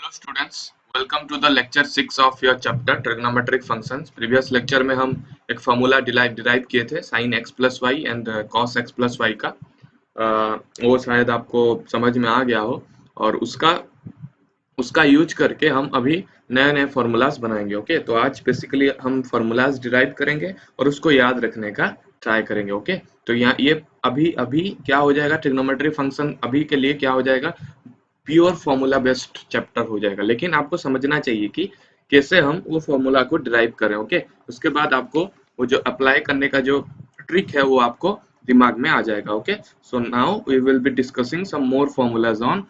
Hello students, welcome to the lecture 6 of your chapter trigonometric functions. Previous lecture में हम एक formula derive किए थे sine x plus y and cos x plus y का। वो शायद आपको समझ में आ गया हो और उसका उसका यूज करके हम अभी नए नए फार्मूलाज बनाएंगे। ओके, तो आज बेसिकली हम फार्मूलाज डिराइव करेंगे और उसको याद रखने का ट्राई करेंगे। ओके, तो यहाँ ये अभी अभी क्या हो जाएगा, ट्रिग्नोमेट्री फंक्शन अभी के लिए क्या हो जाएगा, प्योर फॉर्मूला बेस्ड चैप्टर हो जाएगा। लेकिन आपको समझना चाहिए कि कैसे हम वो फॉर्मूला को डिराइव करें। ओके, उसके बाद आपको वो जो अप्लाई करने का जो ट्रिक है वो आपको दिमाग में आ जाएगा। Okay, so now we will be discussing some more formulas on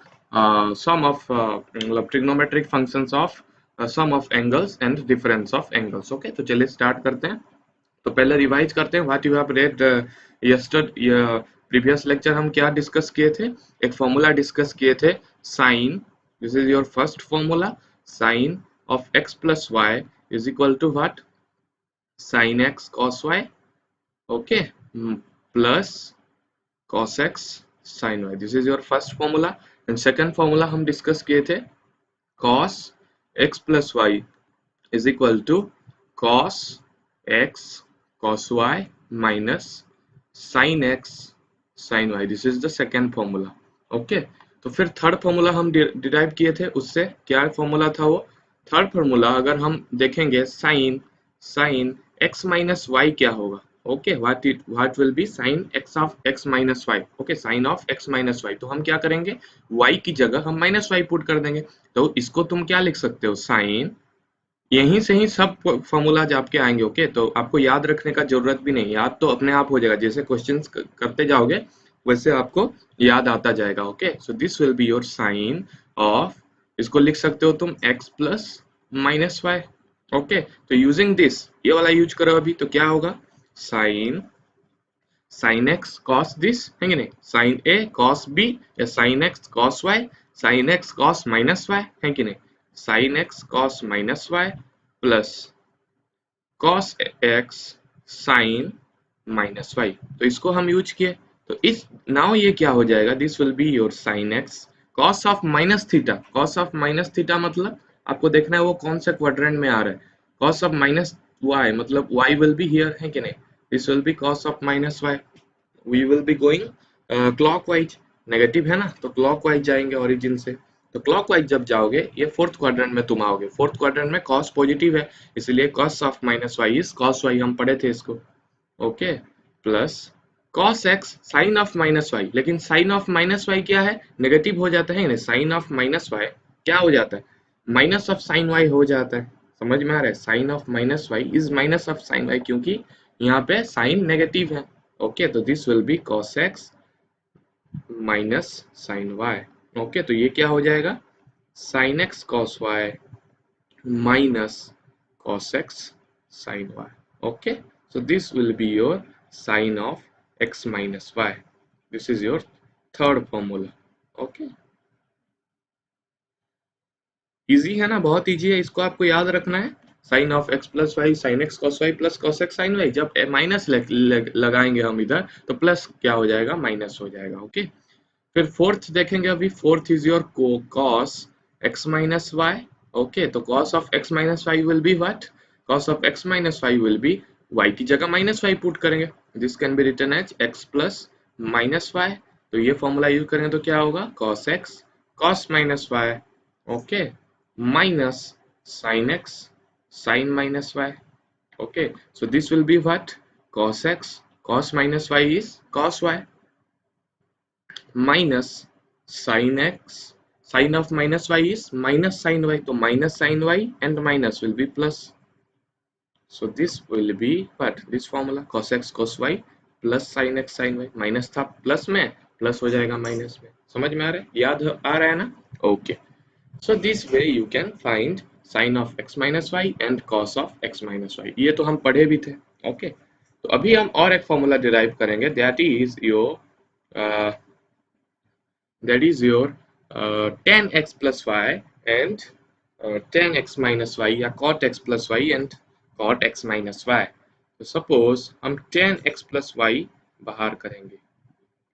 some of मतलब trigonometric functions of some of angles and difference of angles. Okay, तो चलिए स्टार्ट करते हैं। तो पहले रिवाइज करते हैं what you have read yesterday. Previous lecture हम क्या डिस्कस किए थे, एक फॉर्मूला डिस्कस किए थे sine, this is your first formula, sine of x plus y is equal to what, sine x cos y. Okay, plus cos x sine y, this is your first formula. And second formula हम discuss किए थे cos x plus y is equal to cos x cos y minus sin x sin y, this is the second formula. Okay, तो फिर third formula हम derive किए थे, उससे क्या फॉर्मूला था वो थर्ड फॉर्मूला, अगर हम देखेंगे sine sine x minus y क्या होगा। Okay, what will be sine x of x minus y. Okay, sine of x minus y, तो हम क्या करेंगे, y की जगह हम माइनस वाई पुट कर देंगे। तो इसको तुम क्या लिख सकते हो, साइन, यहीं से ही सब फॉर्मूलाज आपके आएंगे। ओके, तो आपको याद रखने का जरूरत भी नहीं, याद तो अपने आप हो जाएगा, जैसे क्वेश्चंस करते जाओगे वैसे आपको याद आता जाएगा। Okay, so this will be your sine of, इसको लिख सकते हो तुम x plus minus y. Okay, तो यूजिंग दिस, ये वाला यूज करो अभी, तो क्या होगा, sine sine x cos this है कि नहीं, साइन ए कॉस बी, या sine x cos y, sine x cos minus y है कि नहीं, sine x cos minus y plus cos x sine minus y. तो इसको हम यूज किए, तो इस नाउ ये क्या हो जाएगा, this will be your sign x cos of minus theta. Cos of minus theta मतलब आपको देखना है वो कौन सा क्वाड्रेंट में आ रहा है, कॉस ऑफ माइनस वाई मतलब वाई विल बी हियर है कि नहीं, this will be cos of minus y. We will be going clockwise, negative है ना, तो क्लॉकवाइज जाएंगे ओरिजिन से। तो क्लॉकवाइज जब जाओगे, ये फोर्थ क्वाड्रेंट में तुम आओगे, फोर्थ क्वाड्रेंट में कॉस पॉजिटिव है, इसलिए cos of minus y is cos y, हम पढ़े थे इसको। Okay, plus cos x sine of minus y, लेकिन साइन ऑफ माइनस वाई क्या है, नेगेटिव हो जाता है ना, साइन ऑफ माइनस वाई क्या हो जाता है, माइनस ऑफ साइन वाई हो जाता है। समझ में आ रहा है, sine of minus y is minus of sine y, क्योंकि यहाँ पे साइन नेगेटिव है। ओके, तो this will be cos x minus sine y. Okay, तो ये क्या हो जाएगा, sin x cos y minus cos x sin y। Okay, so this will be your sin of x minus y, this is your third formula। Okay, easy है ना, बहुत easy है, इसको आपको याद रखना है, sine of x plus y sine x cos y plus cos x sine y, जब माइनस लगाएंगे हम इधर तो प्लस क्या हो जाएगा, माइनस हो जाएगा। ओके, फिर फोर्थ देखेंगे, अभी fourth is your cos x minus y। Okay, तो cos of x minus y will be what, cos of x minus y will be y की जगह माइनस वाई पुट करेंगे, this can be written as x plus minus y. तो ये formula use करेंगे तो क्या होगा, cos x cos minus y, okay, minus sin x sin minus y. Okay, so this will be what, cos x cos minus y is cos y minus sin x sin of minus y is minus sin y, तो minus sin y and minus will be plus, so this will be what, this formula cos x cos y plus sin x sin y, minus था plus में, plus हो जाएगा minus में। समझ में आ रहा है, याद आ रहा है ना। Okay, so this way you can find sin of x minus y and cos of x minus y, ये तो हम पढ़े भी थे। ओके, तो अभी हम और एक फॉर्मूला डिराइव करेंगे, that is your tan x plus y and tan x minus y, या cot x plus y and cot x minus y। तो सपोज हम tan x plus y बाहर करेंगे,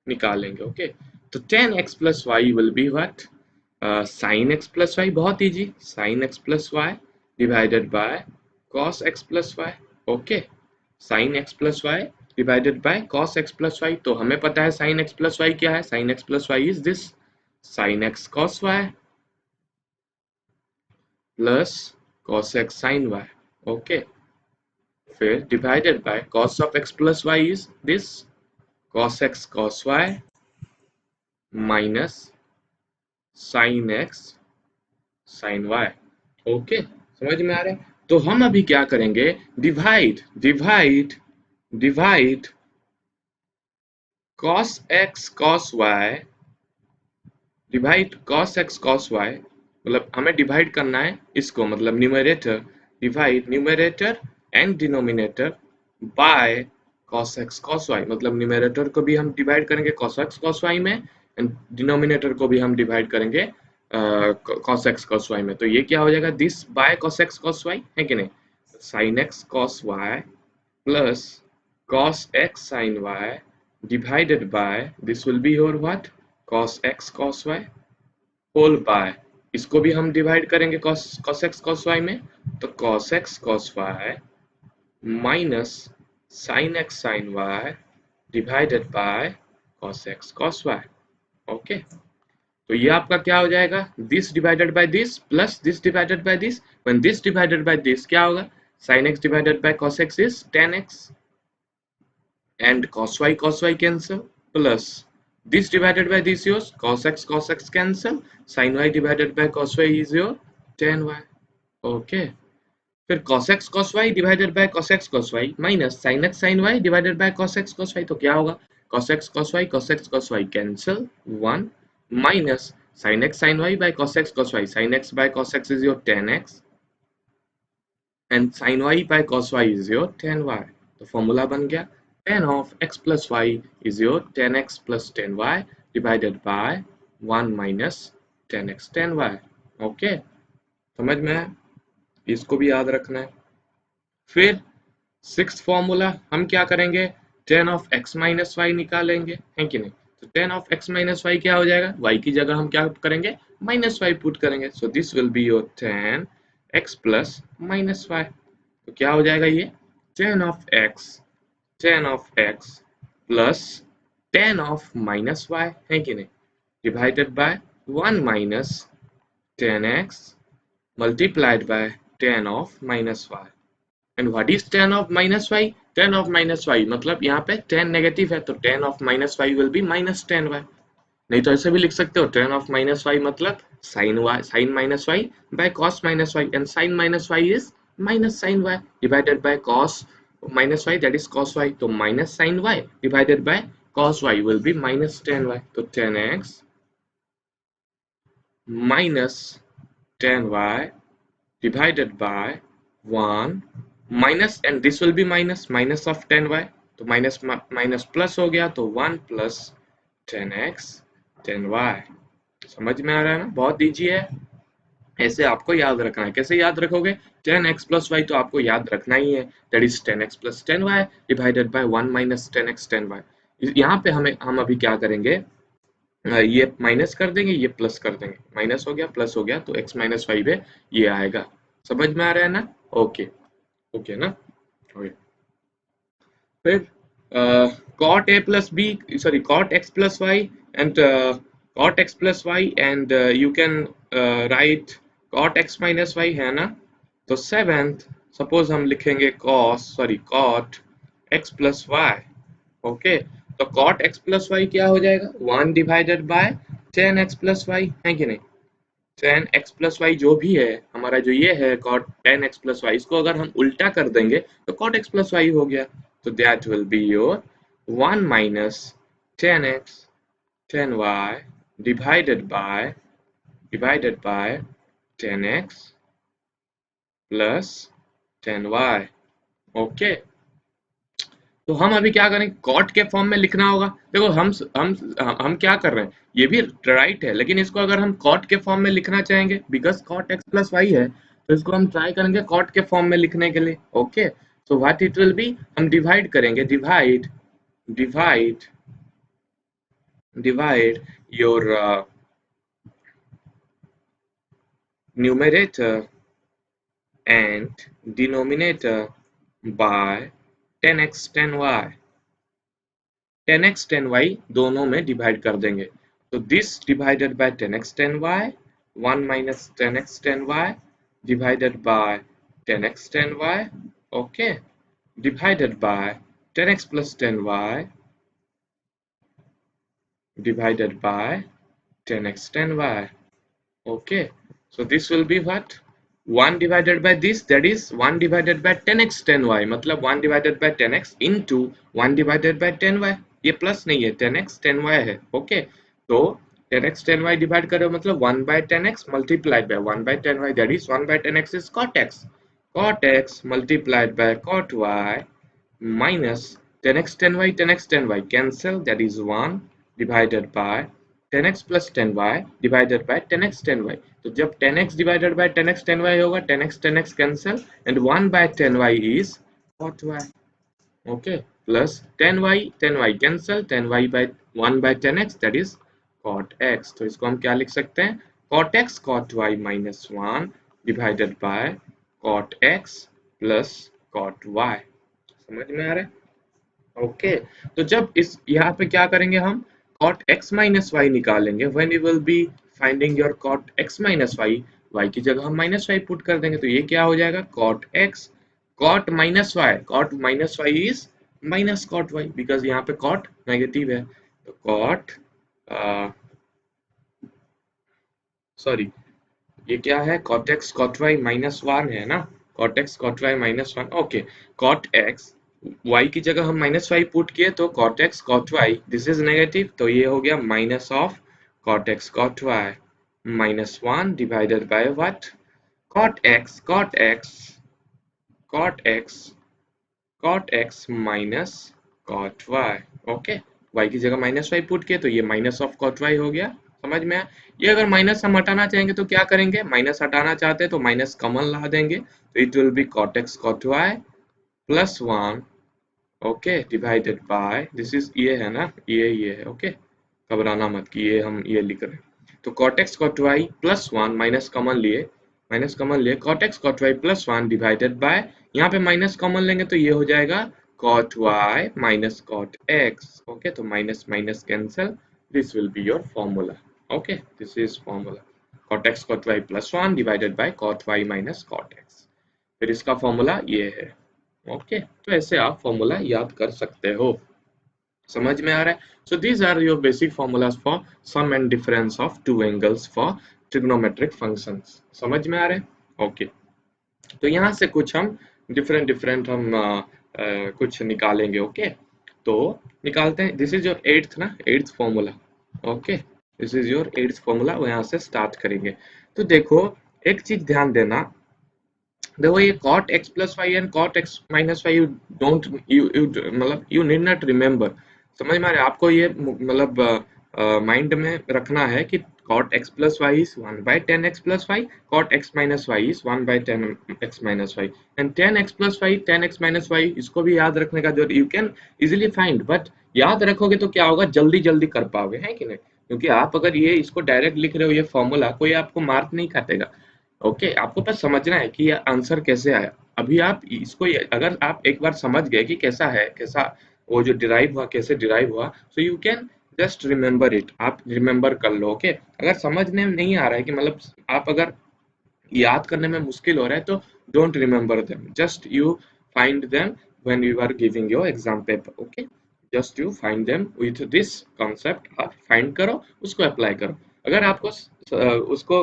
निकालेंगे। ओके, तो tan x plus y will be what, sine x plus y, बहुत easy, sine x plus y divided by cos x plus y. Okay, sine x plus y divided by cos x plus y. तो हमें पता है sine x plus y क्या है, sine x plus y is this, sine x cos y plus cos x sine y. Okay, फिर divided by cos of x plus y is this, cos x cos y minus sine x sine y. Okay, समझ में आ रहा है? तो हम अभी क्या करेंगे, divide divide divide cos x cos y, divide cos x cos y, मतलब हमें डिवाइड करना है इसको, मतलब numerator, divide numerator and denominator by cos x cos y, मतलब न्यूमरेटर को भी हम डिवाइड करेंगे cos x cos y में एंड डिनोमिनेटर को भी हम डिवाइड करेंगे cos x cos y में। तो ये क्या हो जाएगा, this by cos x cos y, है कि नहीं? sin x cos y plus cos x sin y divided by, this will be your what, cos x cos y whole by, इसको भी हम डिवाइड करेंगे cos x cos y में, तो cos x cos y minus sin x sin y divided by cos x cos y। Okay, तो ये आपका क्या हो जाएगा, this divided by this plus this divided by this, when this divided by this क्या होगा, sin x divided bye cos x is tan x and cos y cancel, plus this divided by this yours cos x cancel, sin y divided by cos y is your tan y। okay, फिर cos x cos y divided by cos x cos y minus sin x sin y divided by cos x cos y, तो क्या होगा, cos x cos y cancel 1 minus sin x sin y by cos x cos y, sin x by cos x is your tan x and sin y by cos y is your tan y। तो formula बन गया, tan of x plus y is your tan x plus tan y divided by 1 minus tan x tan y। Okay, समझ में है? इसको भी याद रखना है। फिर सिक्स्थ फॉर्मूला हम क्या करेंगे, tan of x minus y निकालेंगे, है कि नहीं? तो tan of x minus y क्या हो जाएगा, y की जगह हम क्या करेंगे, माइनस y पुट करेंगे, सो this will be your tan x plus minus y। तो क्या हो जाएगा ये, tan of x plus tan of minus y, है कि नहीं, divided by 1 minus tan x multiplied by tan of minus y। And what is tan of minus y, tan of minus y मतलब यहाँ पे tan नेगेटिव है, तो tan of minus y will be minus tan y। नहीं तो ऐसे भी लिख सकते हो, tan of minus y मतलब sin minus y by cos minus y, and sin minus y is minus sin y divided by cos minus y, that is cos y, तो minus sin y divided by cos y will be minus tan y, तो tan x minus tan y divided by 1 minus, and this will be minus of tan y, तो minus plus हो गया, तो 1 plus tan x tan y। समझ में आ रहा है ना, बहुत इजी है, ऐसे आपको याद रखना है। कैसे याद रखोगे, tan x plus y तो आपको याद रखना ही है, that is tan x plus tan y divided by 1 minus tan x tan y। यहाँ पे हम अभी क्या करेंगे, ये माइनस कर देंगे, ये प्लस कर देंगे, माइनस हो गया प्लस हो गया, तो x minus 5 है, ये आएगा। समझ में आ रहा है ना? ओके ओके ना, ओके। फिर cot a plus b, sorry, cot x plus y and cot x plus y and you can write cot x minus y, है ना? तो सेवेंथ सपोज हम लिखेंगे cot x plus y। Okay, तो cot x plus y क्या हो जाएगा, 1 divided by tan x plus y, है कि नहीं? tan x plus y जो भी है हमारा, जो ये है cot tan x plus y, इसको अगर हम उल्टा कर देंगे तो cot x plus y हो गया, तो that will be your 1 minus tan x tan y divided by tan x plus tan y। Okay, तो हम अभी क्या करें, कॉट के फॉर्म में लिखना होगा। देखो हम क्या कर रहे हैं, ये भी राइट है, लेकिन इसको अगर हम कॉट के फॉर्म में लिखना चाहेंगे, because cot x plus y है, तो इसको हम ट्राई करेंगे कॉट के फॉर्म में लिखने के लिए। Okay, so what it will be, हम डिवाइड करेंगे, divide your numerator and denominator by 10x 10y 10x 10y दोनों में डिवाइड कर देंगे तो this divided by 10x 10y 1 minus 10x 10y divided by 10x 10y okay divided by 10x plus 10y divided by 10x 10y okay so this will be what 1 divided by this that is 1 divided by 10x 10y मतलब 1 divided by 10x into 1 divided by 10y ये plus नहीं है 10x 10y है okay तो 10x 10y divide करो मतलब 1 by 10x multiplied by 1 by 10y that is 1 by 10x is cot x multiplied by cot y minus 10x 10y 10x 10y cancel that is 1 divided by 10x plus 10y divided by 10x 10y तो जब 10x divided by 10x 10y होगा 10x cancel and 1 by 10y is cot y okay plus 10y cancel 10y by 1 by 10x that is cot x तो इसको हम क्या लिख सकते हैं cot x cot y minus 1 divided by cot x plus cot y समझ में आ रहा है ओके तो जब इस यहाँ पे क्या करेंगे हम cot x minus y निकालेंगे when you will be finding your cot x minus y y की जगह हम minus y पुट कर देंगे तो ये क्या हो जाएगा cot x cot minus y is minus cot y because यहाँ पे cot नेगेटिव है तो cot सॉरी ये क्या है cot x cot y minus 1 है ना cot x cot y minus 1 okay cot x y की जगह हम minus y पुट किए तो cot x cot y this is negative तो ये हो गया minus of cot x cot y minus 1 divided by what cot x cot x minus cot y okay y की जगह minus y पुट किए तो ये minus of cot y हो गया समझ में आया ये अगर माइनस हम हटाना चाहेंगे तो क्या करेंगे माइनस हटाना चाहते हैं तो माइनस कॉमन ला देंगे तो it will be cot x cot y plus 1 okay divided by this is ये है ना ये है ओके घबराना मत कि ये हम ये लिख रहे हैं तो cot x cot y plus 1 minus common लिए cot x cot y plus 1 divided by यहाँ पे माइनस कॉमन लेंगे तो ये हो जाएगा cot y minus cot x okay तो minus minus cancel this will be your formula okay this is formula cot x cot y plus 1 divided by cot y minus cot x फिर इसका formula ये है okay तो ऐसे आप formula याद कर सकते हो समझ में आ रहा है so these are your basic formulas for sum and difference of two angles for trigonometric functions समझ में आ रहे हैं ओके तो यहाँ से कुछ हम डिफरेंट हम कुछ निकालेंगे ओके तो निकालते हैं this is your eighth formula okay this is your eighth formula यहाँ से स्टार्ट करेंगे तो देखो एक चीज ध्यान देना देखो ये cot x plus y and cot x minus y you need not remember समझ में आ रहा है आपको ये मतलब माइंड में रखना है कि cot x plus y is 1 by 10x plus y cot x minus y is 1 by 10x minus y and 10x plus y 10x minus y इसको भी याद रखने का जरूरत you can easily find but याद रखोगे तो क्या होगा जल्दी कर पाओगे है कि नहीं क्योंकि आप अगर ये इसको डायरेक्ट लिख रहे हो ये फॉर्मूला कोई आपको मार्क नहीं काटेगा ओके आपको बस समझना है कि ये आंसर कैसे आया अभी आप इसको अगर आप एक बार समझ गए कि कैसा वो जो डिराइव हुआ कैसे डिराइव हुआ so you can just remember it आप रिमेम्बर कर लो ओके अगर समझने में नहीं आ रहा है कि मतलब आप अगर याद करने में मुश्किल हो रहा है तो don't remember them just you find them when you are giving your exam paper okay just you find them with this concept आप फाइंड करो उसको अप्लाई करो अगर आपको उसको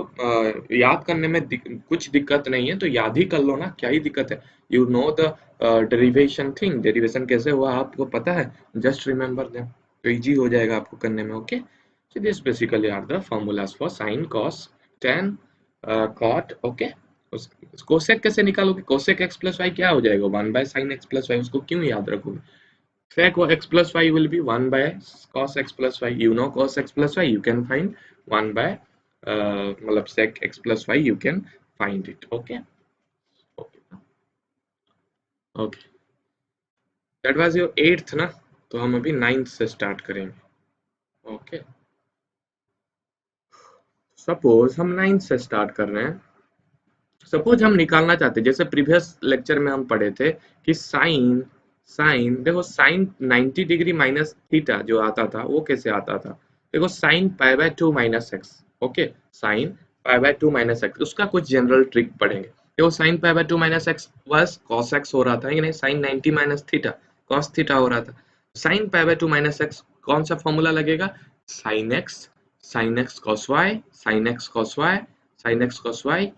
याद करने में कुछ दिक्कत नहीं है तो याद ही कर लो ना क्या ही दिक्कत है you know the derivation thing derivation कैसे हुआ आपको पता है जस्ट रिमेम्बर देम तो इजी हो जाएगा आपको करने में okay so this basically are the formulas for sine cos tan cot okay cosec कैसे निकालोगे कोसेक x प्लस वाई क्या हो जाएगा 1 by sine x plus y उसको क्यों याद रखोगे sec x plus y will be 1 by cos x plus y you know cos x plus y you can find 1 by मतलब sec x plus y you can find it okay okay that was your 8th ना तो हम अभी 9th से start करेंगे okay suppose हम 9th से start कर रहे हैं सपोज हम निकालना चाहते हैं, जैसे प्रीवियस लेक्चर में हम पढ़े थे कि साइन साइन देखो साइन 90 डिग्री माइनस थीटा जो आता था वो कैसे आता था। देखो sine pi by 2 minus x, okay sine pi by 2 minus x, उसका कुछ जनरल ट्रिक पढ़ेंगे। देखो sine pi by 2 minus x was cos x हो रहा था, नहीं sine 90 minus theta cos theta हो रहा था। Sine pi by 2 minus x कौन सा फॉर्मूला लगेगा, sine x cos y, sine x cos y, sine x cos y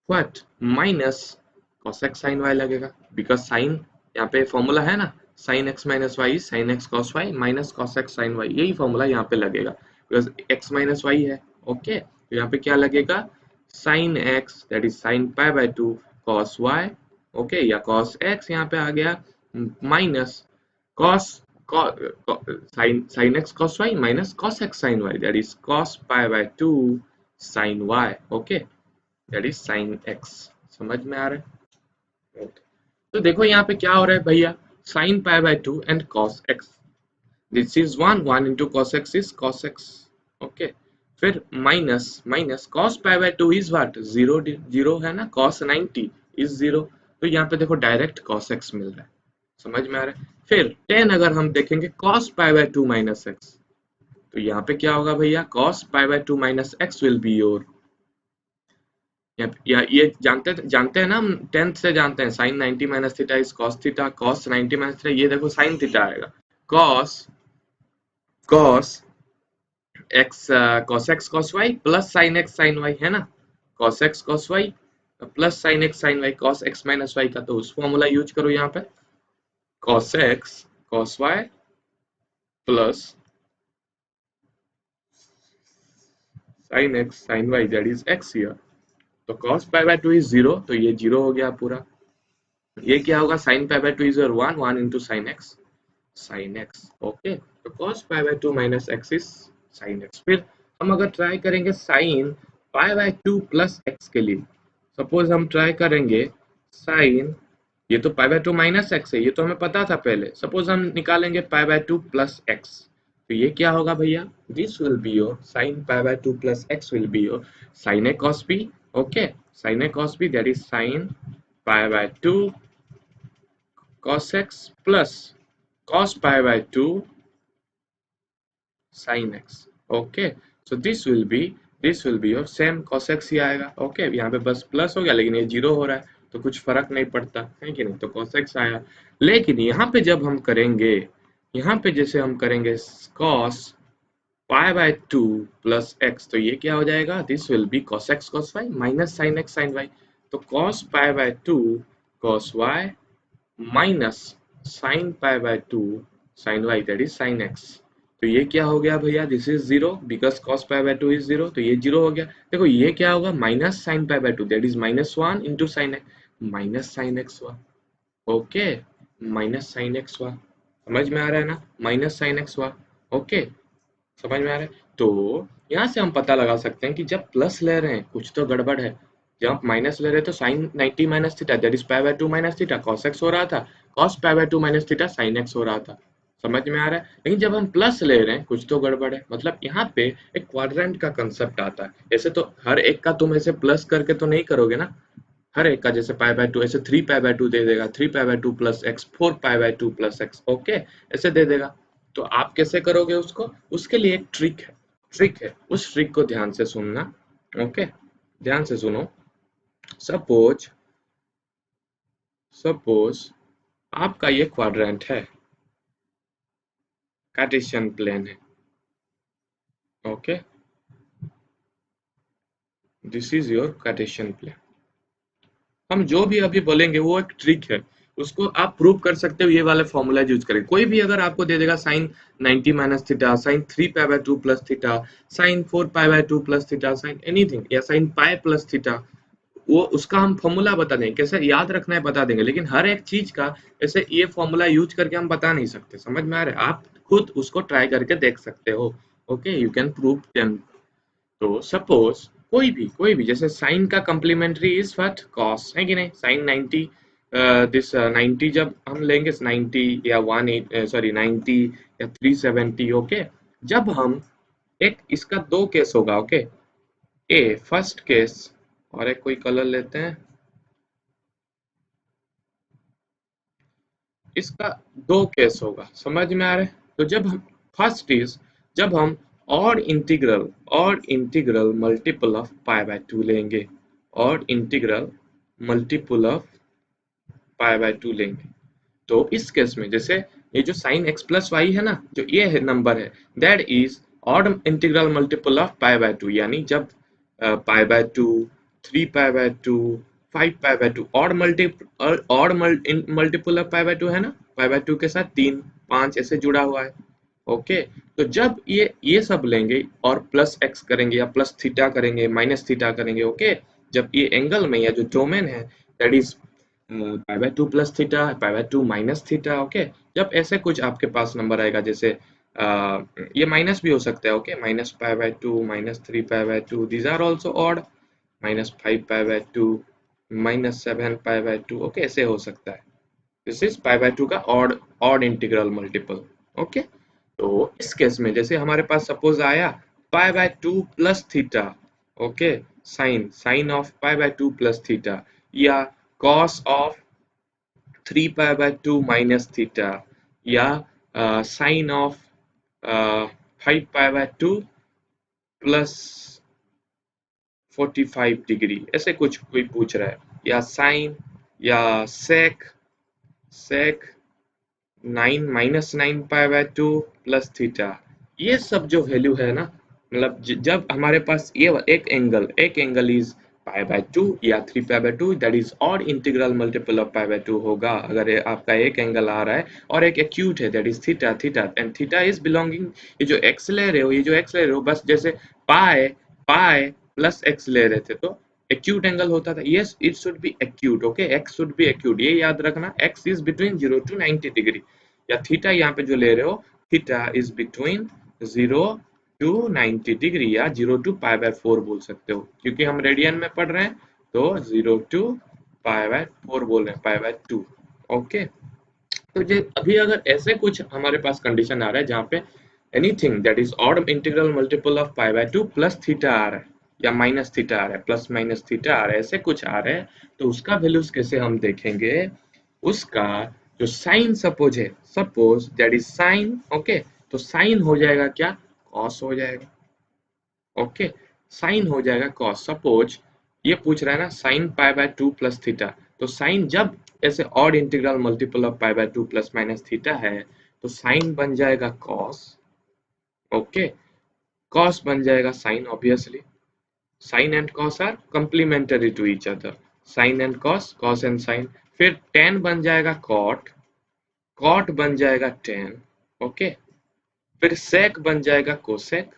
what minus cos x sin y लगेगा, बिकॉज साइन यहाँ पे formula है ना, sine x minus y sine x cos y minus cos x sin y, यही formula यहाँ पे लगेगा because x minus y है। ओके तो यहाँ पे क्या लगेगा, sine x that is sine pi by 2 cos y, okay या cos x यहाँ पे आ गया minus cos sine sine x cos y minus cos x sin y that is cos pi by 2 sin y, okay that is sine x. समझ में आ रहा है। okay. तो देखो यहाँ पे क्या हो रहा है भैया, sine pi by 2 and cos x, this is 1 into cos x is cos x, okay फिर minus minus cos pi by 2 is what 0 0 है ना, cos 90 इज 0, तो यहाँ पे देखो डायरेक्ट cos x मिल रहा है। समझ में आ रहा है। फिर 10 अगर हम देखेंगे cos pi by 2 minus x, तो यहाँ पे क्या होगा भैया, cos pi by 2 minus x will be your, या ये जानते हैं ना, हम 10th से जानते हैं sine 90 minus theta is cos theta, cos 90 minus theta, ये देखो साइन थीटा आएगा, cos cos x cos x cos y plus sine x sine y है ना, cos x cos y plus sine x sine y cos x minus y का, तो उस formula use करो यहाँ पे, cos x cos y plus sine x sine y that is x here, तो cos pi by 2 is 0, तो ये 0 हो गया पूरा। ये क्या होगा, sign pi by 2 is 1 into sin x, okay तो cos pi by 2 minus x is sin x। फिर हम अगर ट्राई करेंगे sign pi by 2 plus x के लिए, सपोज हम ट्राई करेंगे साइन, ये तो पाई बाय 2 माइनस x है, ये तो हमें पता था पहले, सपोज हम निकालेंगे पाई बाय 2 प्लस x, तो ये क्या होगा भैया, this will be your sine pi by 2 plus x will be your sine a cos b, okay sine a cos b that is sine pi by 2 cos x plus cos pi by 2 sin x, okay so this will be your same cos x ही आएगा, okay यहाँ पे बस plus हो गया, लेकिन ये 0 हो रहा है तो कुछ फर्क नहीं पड़ता है कि नहीं, तो cos x आया। लेकिन यहाँ पे जब हम करेंगे, यहाँ पे जैसे हम करेंगे cos pi by 2 plus x, तो ये क्या हो जाएगा, this will be cos x cos y minus sin x sin y, तो cos pi by 2 cos y minus sine pi by 2 sine y that is sine x, तो ये क्या हो गया भैया, this is 0 because cos pi by 2 is 0, तो ये 0 हो गया। देखो ये क्या होगा, minus sine pi by 2 that is -1 into sign x, minus sine x हुआ, ओके माइनस साइन एक्स हुआ, समझ में आ रहा है ना, माइनस साइन एक्स हुआ, ओके समझ में आ रहा है। तो यहाँ से हम पता लगा सकते हैं कि जब प्लस ले रहे हैं कुछ तो गड़बड़ है, जब आप माइनस ले रहे हैं तो sine 90 minus theta that is pi by 2 minus theta cos x हो रहा था, cos pi by 2 minus theta sine x हो रहा था, समझ में आ रहा है। लेकिन जब हम प्लस ले रहे हैं कुछ तो गड़बड़ है, मतलब यहाँ पे एक क्वाड्रेंट का कंसेप्ट आता है, ऐसे तो हर एक का तुम ऐसे प्लस करके तो नहीं करोगे ना, हर एक का जैसे पाई बाय 2 ऐसे 3 पाई बाय 2 दे देगा, 3 pi by 2 plus x, 4 pi by 2 plus x, okay ऐसे दे देगा। तो आप कैसे करोगे उसको, उसके लिए एक ट्रिक है, उस ट्रिक को ध्यान से सुनना, ओके ध्यान से सुनो। सपोज आपका ये क्वाड्रेंट है, कार्टेशियन प्लेन है, okay this is your Cartesian plane. हम जो भी अभी बोलेंगे वो एक ट्रिक है, उसको आप प्रूव कर सकते हो ये वाले फॉर्मूला यूज करें। कोई भी अगर आपको दे देगा sine 90 minus theta, sine 3 pi by 2 plus theta, sine 4 pi by 2 plus theta, sine anything या साइन पाई प्लस थीटा, वो उसका हम फॉर्मूला बता देंगे, कैसे याद रखना है बता देंगे, लेकिन हर एक चीज का ऐसे ये फॉर्मूला यूज करके हम बता नहीं सकते। समझ में आ रहा है, आप खुद उसको ट्राई करके देख सकते हो, okay you can prove them. तो सपोज कोई भी जैसे साइन का कम्प्लीमेंट्री इज व्हाट कॉस, है कि नहीं, साइन 90 दिस 90 जब हम लेंगे 90 या 18 सॉरी 90 या 370, ओके जब हम एक इसका दो केस होगा, ओके ए फर्स्ट केस और एक कोई कलर लेते हैं। इसका दो केस होगा, समझ में आ रहा है? तो जब हम फर्स्ट इज जब हम और integral multiple of pi by 2 लेंगे, और integral multiple of pi by 2 लेंगे, तो इस केस में जैसे ये जो साइन एक्स प्लस वाई है ना, जो ये है नंबर है, that is odd integral multiple of pi by 2, यानी जब पाई by 2, 3 pi by 2, 5 pi by 2 odd multiple of pi by 2 है ना, पाई बाय 2 के साथ 3 5 ऐसे जुड़ा हुआ है। ओके, तो जब ये सब लेंगे और प्लस एक्स करेंगे या प्लस थीटा करेंगे, माइनस थीटा करेंगे, ओके, जब ये एंगल में या जो डोमेन है that is pi by 2 plus theta, pi by 2 minus theta, okay, जब ऐसे कुछ आपके पास नंबर आएगा, जैसे ये माइनस भी हो सकता है, okay, minus pi by 2, minus 3 pi by 2, these are also odd, minus 5 pi by 2, minus 7 pi by 2, okay, ऐसे हो सकता है। दिस इज पाई बाय 2 का ऑड इंटीग्रल मल्टीपल, ओके। तो इस केस में जैसे हमारे पास सपोज आया pi by 2 plus theta, okay, sine sine of pi by 2 plus theta, या cos of 3 pi by 2 minus theta, या sine of 5 pi by 2 plus 45 degree, ऐसे कुछ कोई पूछ रहा है, या साइन, या sec sec 9 minus 9 pi by 2 plus theta, ये सब जो वैल्यू है ना, मतलब जब हमारे पास ये एक एंगल इज पाई बाय 2 या 3 pi by 2, that is odd integral multiple of pi by 2 होगा, अगर ये आपका एक एंगल आ रहा है और एक एक्यूट है that is theta, and theta is belonging, ये जो एक्स ले रहे हो, ये जो एक्स ले रहे हो, बस जैसे पाई पाई प्लस एक्स ले रहे थे तो एक्यूट एंगल होता था, yes it should be acute, okay, x should be acute, ये याद रखना, x is between 0 to 90 degree, या थीटा यहाँ पे जो ले रहे हो, theta is between 0 to 90 degree, या 0 टू पाई बाय 4 बोल सकते हो, क्योंकि हम रेडियन में पढ़ रहे हैं, तो 0 टू पाई बाय 4 बोल रहे हैं, पाई बाय 2, ओके। तो ये अभी अगर ऐसे कुछ हमारे पास कंडीशन आ रहा है जहाँ पे anything that is odd integral multiple of pi by 2 plus theta आ रहा है, या माइनस थीटा आ रहा है, प्लस माइनस थीटा आ रहा है, ऐसे कुछ आ रहा है, तो उसका वैल्यूज कैसे हम देखेंगे, उसका जो साइन सपोज है, suppose that is sign, okay, तो साइन हो जाएगा क्या, कॉस हो जाएगा, ओके, साइन हो जाएगा कॉस, सपोज ये पूछ रहा है ना sign pi by 2 plus theta, तो साइन जब ऐसे odd integral multiple of pi by 2 plus minus theta है, तो साइन बन जाएगा कॉस, ओके, कॉस बन जाएगा sine, obviously sine and cos are complementary to each other, sine and cos, cos and sine, फिर टेन बन जाएगा कॉट, कॉट बन जाएगा टेन, ओके, फिर सेक बन जाएगा कोसेक,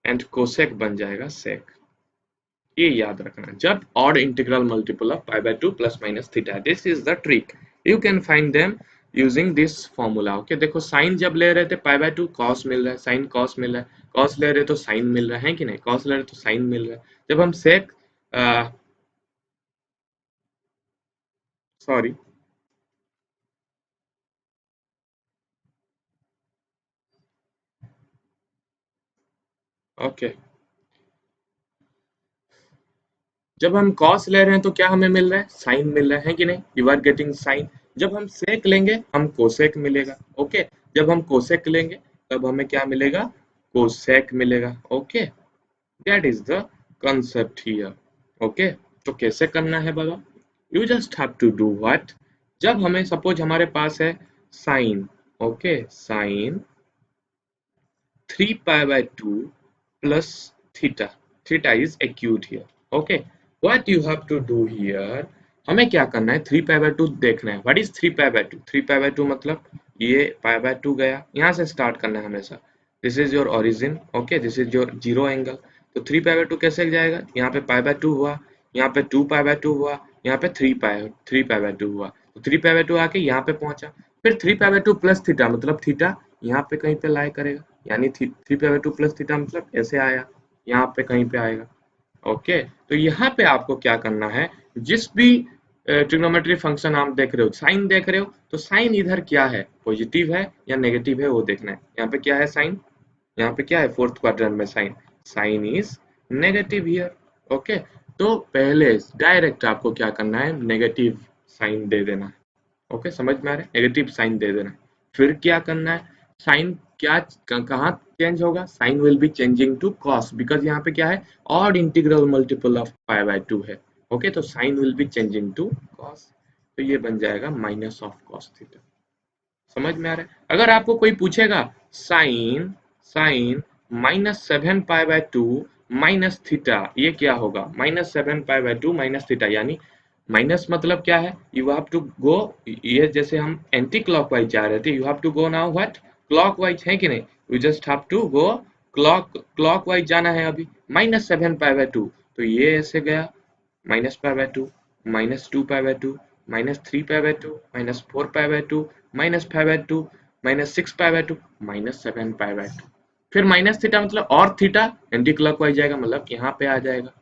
एंड कोसेक बन जाएगा सेक, ये याद रखना जब odd integral multiple of pi by 2 plus minus theta, this is the trick, you can find them using this formula, okay. देखो साइन जब ले रहे थे पाई बाय 2 कॉस मिल रहा है, साइन कॉस मिल रहा है, कॉस ले रहे तो साइन मिल रहा है कि नहीं, कॉस ले रहे तो साइन मिल रहा है, जब हम सेक सॉरी ओके, जब हम कॉस ले रहे हैं तो क्या हमें मिल रहा है, साइन मिल रहा है कि नहीं, यू आर गेटिंग साइन, जब हम सेक लेंगे हम कोसेक मिलेगा, ओके, जब हम कोसेक लेंगे तब हमें क्या मिलेगा, कोसेक मिलेगा, okay, that is the concept here, okay। तो कैसे करना है बाबा, you just have to do what, जब हमें सपोज हमारे पास है sine, okay, sine 3 pi by 2 plus theta, theta is acute here, okay, what you have to do here, हमें क्या करना है, 3 pi by 2 देखना है, what is 3 pi by 2, 3 pi by 2 मतलब ये pi by 2 गया, यहाँ से स्टार्ट करना है हमेशा, this is your origin, okay, this is your zero angle, तो 3 pi by 2 कैसे जाएगा, यहाँ पे pi by 2 हुआ, यहाँ पे 2 pi by 2 हुआ, यहाँ पे 3 pi by 2 हुआ, तो 3 pi by 2 आके यहाँ पे पहुंचा, फिर 3 pi by 2 प्लस थीटा, मतलब थीटा यहाँ पे कहीं पे लाई करेगा, यानी 3 पाई बाय 2 प्लस थीटा मतलब ऐसे आया, यहाँ पे कहीं पे आएगा, ओके। तो यहाँ पे आपको क्या करना है, जिस भी ट्रिग्नोमेट्री फंक्शन आप देख रहे हो, साइन देख रहे हो, तो साइन इधर क्या है, पॉजिटिव है या नेगेटिव है वो देखना है, यहाँ पे क्या है साइन, यहाँ पे क्या है फोर्थ क्वाड्रेंट में sine, sine is negative here, okay. तो पहले डायरेक्ट आपको क्या करना है, नेगेटिव साइन दे देना है। ओके, समझ में आ रहा है, नेगेटिव साइन दे देना है। फिर क्या करना है, साइन क्या कहाँ चेंज होगा, sine will be changing to cos, because यहाँ पे क्या है, odd integral multiple of pi by 2 है। ओके, तो sine will be changing to cos, तो ये बन जाएगा माइनस ऑफ कॉस थीटा। समझ में आ रहा है। अगर आपको कोई पूछेगा sine sine -7 pi by 2 minus theta, ये क्या होगा, -7 पाई बाय 2 माइनस थीटा, यानी माइनस मतलब क्या है, यू हैव टू गो, ये जैसे हम एंटी क्लॉकवाइज जा रहे थे, you have to go now what, clockwise, है कि नहीं, you just have to go clockwise जाना है अभी, -7 पाई बाय 2, तो ये ऐसे गया -पाई by 2, -2 pi by 2, -3 pi by 2, -4 pi by 2, -5/2, -6 pi by 2, -7 pi by 2। फिर माइनस थीटा मतलब और थीटा एंटी क्लॉकवाइज जाएगा, मतलब यहाँ पे आ जाएगा।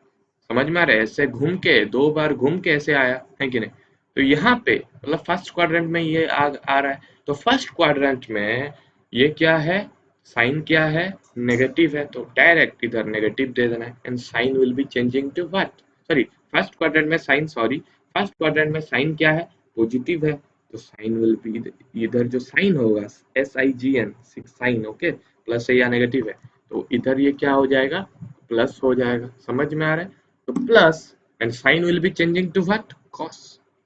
समझ में आ रहा है, ऐसे घूम के 2 बार घूम के ऐसे आया है कि नहीं। तो यहाँ पे मतलब फर्स्ट क्वाड्रेंट में ये आ रहा है, तो फर्स्ट क्वाड्रेंट में ये क्या है, साइन क्या है, नेगेटिव है, तो डायरेक्ट इधर नेगेटिव दे देना है, and sine will be changing to what, sorry first quadrant में साइन, सॉरी फर्स्ट क्वाड्रेंट में साइन क्या है, पॉजिटिव है, तो साइन विल बी, इधर जो साइन होगा SIGN साइन, ओके, प्लस है या नेगेटिव है, तो इधर ये क्या हो जाएगा, प्लस हो जाएगा। समझ में आ रहा है, तो plus, and sine will be changing to what, cos,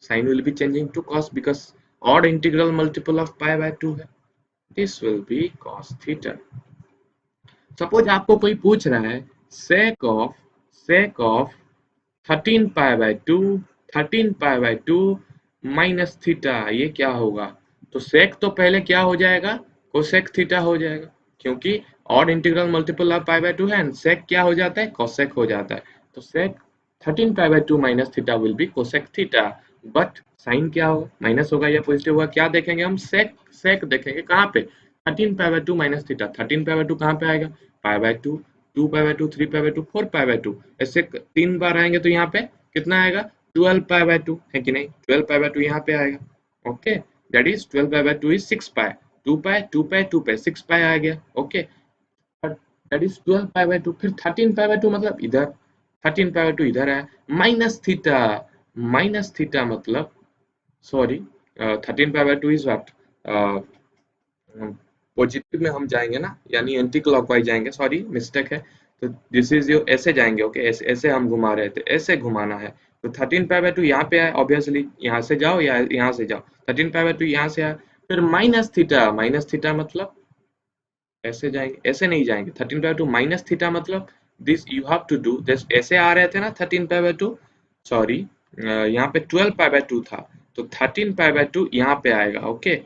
sine will be changing to cos because odd integral multiple of pi by 2 है, this will be cos theta. Suppose आपको कोई पूछ रहा है sec of 13 pi by 2 13 pi by 2 minus theta, ये क्या होगा, तो सेक तो पहले क्या हो जाएगा, कोसेक थीटा हो जाएगा, क्योंकि odd integral multiple of pi by 2 है, सेक क्या हो जाता है, कोसेक हो जाता है, तो sec 13 pi by 2 minus theta will be cosec theta. But sine क्या होगा, माइनस होगा या पॉजिटिव होगा, क्या देखेंगे हम, सेक सेक देखेंगे कहाँ पे, 13 pi by 2 minus theta, 13 pi by 2 कहाँ पे आएगा, पाई by 2, 2 pi by 2, 3 pi by 2, 4 pi by 2, ऐसे 3 बार आएंगे तो यहाँ पे कितना आएगा, 12 पाई बाय 2, है कि नहीं, 12 पाई बाय 2 यहाँ पे आएगा। Okay, that is 12 pi by 2 is 6 पाई, 2 पाई 2 पाई 2 पाई 6 पाई आ गया। Okay, that is 12 pi by 2, फिर 13 पाई बाय 2 मतलब इधर, 13 पाई बाय 2 इधर है, माइनस थीटा मतलब, sorry 13 pi by 2 is what, positive में हम जाएंगे ना, यानी एंटी क्लॉकवाइज जाएंगे, सॉरी मिस्टेक है, तो दिस इज योर, ऐसे जाएंगे, ओके, ऐसे ऐसे हम घुमा रहे थे, ऐसे घुमाना है, तो 13 पाई बाय 2 यहाँ पे है, ऑब्वियसली यहाँ से जाओ या यहाँ से जाओ, 13 पाई बाय 2 यहाँ से आया, फिर माइनस थीटा मतलब ऐसे जाएंगे, ऐसे नहीं जाएंगे, 13 पाई बाय 2 माइनस थीटा मतलब this you have to do this, ऐसे आ रहे थे ना 13 पाई बाय 2, सॉरी यहाँ पे 12 पाई बाय 2 था, तो 13 पाई बाय 2 यहाँ पे आएगा। ओके,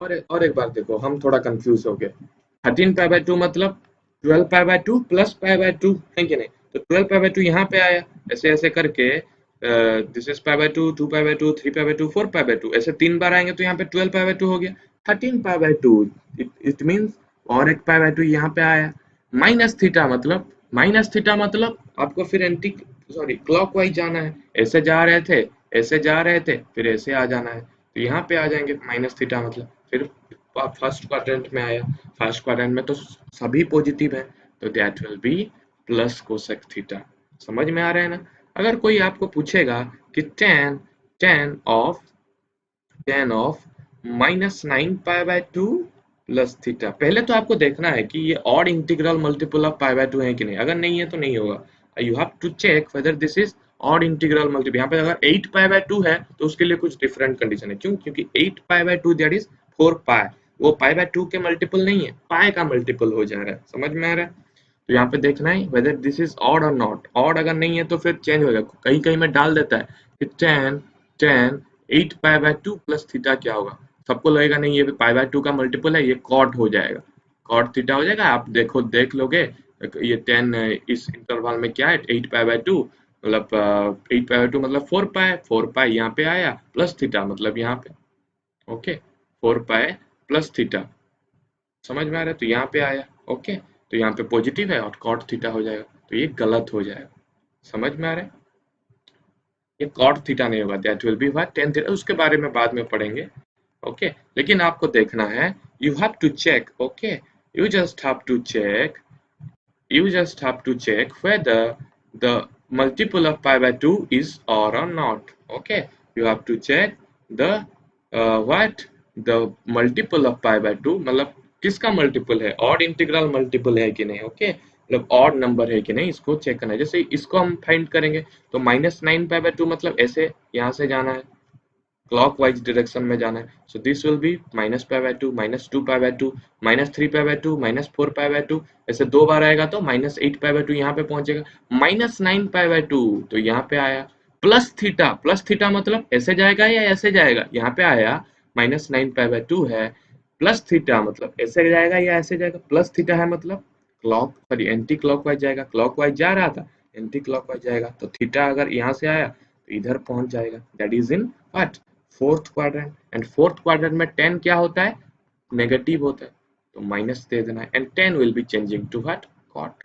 और एक बार देखो, हम थोड़ा कंफ्यूज हो गए, 13 पाई बाय 2 मतलब 12 पाई बाय 2 प्लस पाई बाय 2, है कि नहीं, तो 12 पाई बाय 2 यहाँ पे आया, ऐसे ऐसे करके this is pi by 2, 2 pi by 2, 3 pi by 2, 4 pi by 2, ऐसे 3 बार आएंगे तो यहाँ पे 12 पाई बाय 2 हो गया, 13 पाई बाय 2, इट मीन्स और एक पाई बाय 2 यहाँ पे आया, माइनस थीटा मतलब आपको फिर एंटी, सॉरी क्लॉकवाइज जाना है, ऐसे जा रहे थे, ऐसे जा रहे थे, फिर ऐसे आ जाना है, तो यहाँ पे आ जाएंगे माइनस थीटा मतलब, फिर फर्स्ट क्वाड्रेंट में आया, फर्स्ट क्वाड्रेंट में तो सभी पॉजिटिव है, तो that will be plus cosec theta. समझ में आ रहा है ना। अगर कोई आपको पूछेगा कि tan of -9 pi by 2 plus theta, पहले तो आपको देखना है कि ये odd integral multiple of pi by 2 है कि नहीं, अगर नहीं है तो नहीं होगा, you have to check whether this is odd integral multiple. यहाँ पे अगर 8 पाई बाय 2 है तो उसके लिए कुछ डिफरेंट कंडीशन है, क्यों, क्योंकि 8 पाई बाय 2 दैट इज 4 पाई, वो पाई बाय 2 के मल्टीपल नहीं है, पाई का मल्टीपल हो जा रहा है। समझ में आ रहा है, तो यहाँ पे देखना है वेदर दिस इज ऑड और नॉट, ऑड अगर नहीं है तो फिर चेंज होगा, कहीं कहीं में डाल देता है कि tan 8 pi by 2 plus theta क्या होगा, सबको लगेगा नहीं ये पाई बाय 2 का मल्टीपल है, ये कॉट हो जाएगा, कॉट थीटा हो जाएगा, आप देखो देख लोगे, ये 10 इस इंटरवल में क्या है, 8 पाई बाय 2 मतलब 8 पाई बाय 2 मतलब 4 पाई यहाँ पे आया, प्लस थीटा मतलब यहाँ पे, ओके 4 पाई प्लस थीटा। समझ में आ रहा है, तो यहाँ पे आया, ओके, तो यहाँ पे पॉजिटिव है और कॉट थीटा हो जाएगा, तो ये गलत हो जाएगा। समझ में आ रहा है, ये कॉट थीटा नहीं होगा, that will be what, tan theta, उसके बारे में बाद में पढ़ेंगे। ओके, लेकिन आपको देखना है, you have to check, okay, you just have to check, you just have to check whether the multiple of pi by 2 is or not. Okay, you have to check the what the multiple of pi by 2 मतलब किसका multiple है, odd integral multiple है कि नहीं. Okay, मतलब odd number है कि नहीं, इसको चेक करना है. जैसे इसको हम फाइंड करेंगे तो -9 पाई बाय 2 मतलब ऐसे यहाँ से जाना है, क्लॉकवाइज डायरेक्शन में जाना है. सो this will B -pi by 2, -2 pi by 2, -3 pi by 2, -4 pi by 2. ऐसे दो बार आएगा तो -8 पाई बाय 2 यहाँ पे पहुंचेगा. -9 पाई बाय 2 तो यहाँ पे आया. प्लस थीटा मतलब ऐसे जाएगा या ऐसे जाएगा, यहाँ पे आया -9 पाई बाय 2 है. प्लस थीटा मतलब ऐसे जाएगा या ऐसे जाएगा, प्लस थीटा है मतलब एंटी क्लॉकवाइज जाएगा, क्लॉकवाइज जा रहा था एंटी क्लॉकवाइज जाएगा. तो थीटा अगर यहाँ से आया तो इधर पहुंच जाएगा. That is in what, fourth quadrant. And fourth quadrant में 10 क्या होता है, नेगेटिव होता है, तो माइनस दे देना है. And 10 will be changing to what, cot.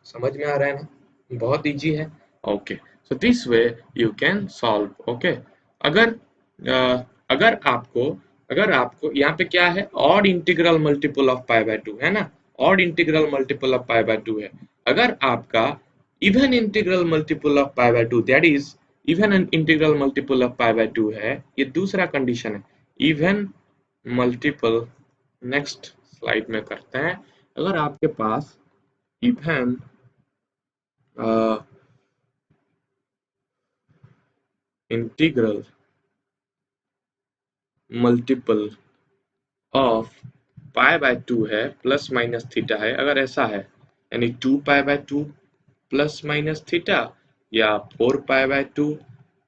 समझ में आ रहा है ना, बहुत इजी है. Okay, so this way you can solve. Okay, अगर अगर आपको यहाँ पे क्या है, odd integral multiple of pi by 2 है ना, odd integral multiple of pi by 2 है. अगर आपका even integral multiple of pi by 2, that is even integral multiple of pi by 2 है, ये दूसरा कंडीशन है. इवन मल्टीपल, नेक्स्ट स्लाइड में करते हैं. अगर आपके पास even integral multiple of pi by 2 है, प्लस माइनस थीटा है, अगर ऐसा है यानी 2 पाई बाय 2 प्लस माइनस थीटा, या 4 pi by 2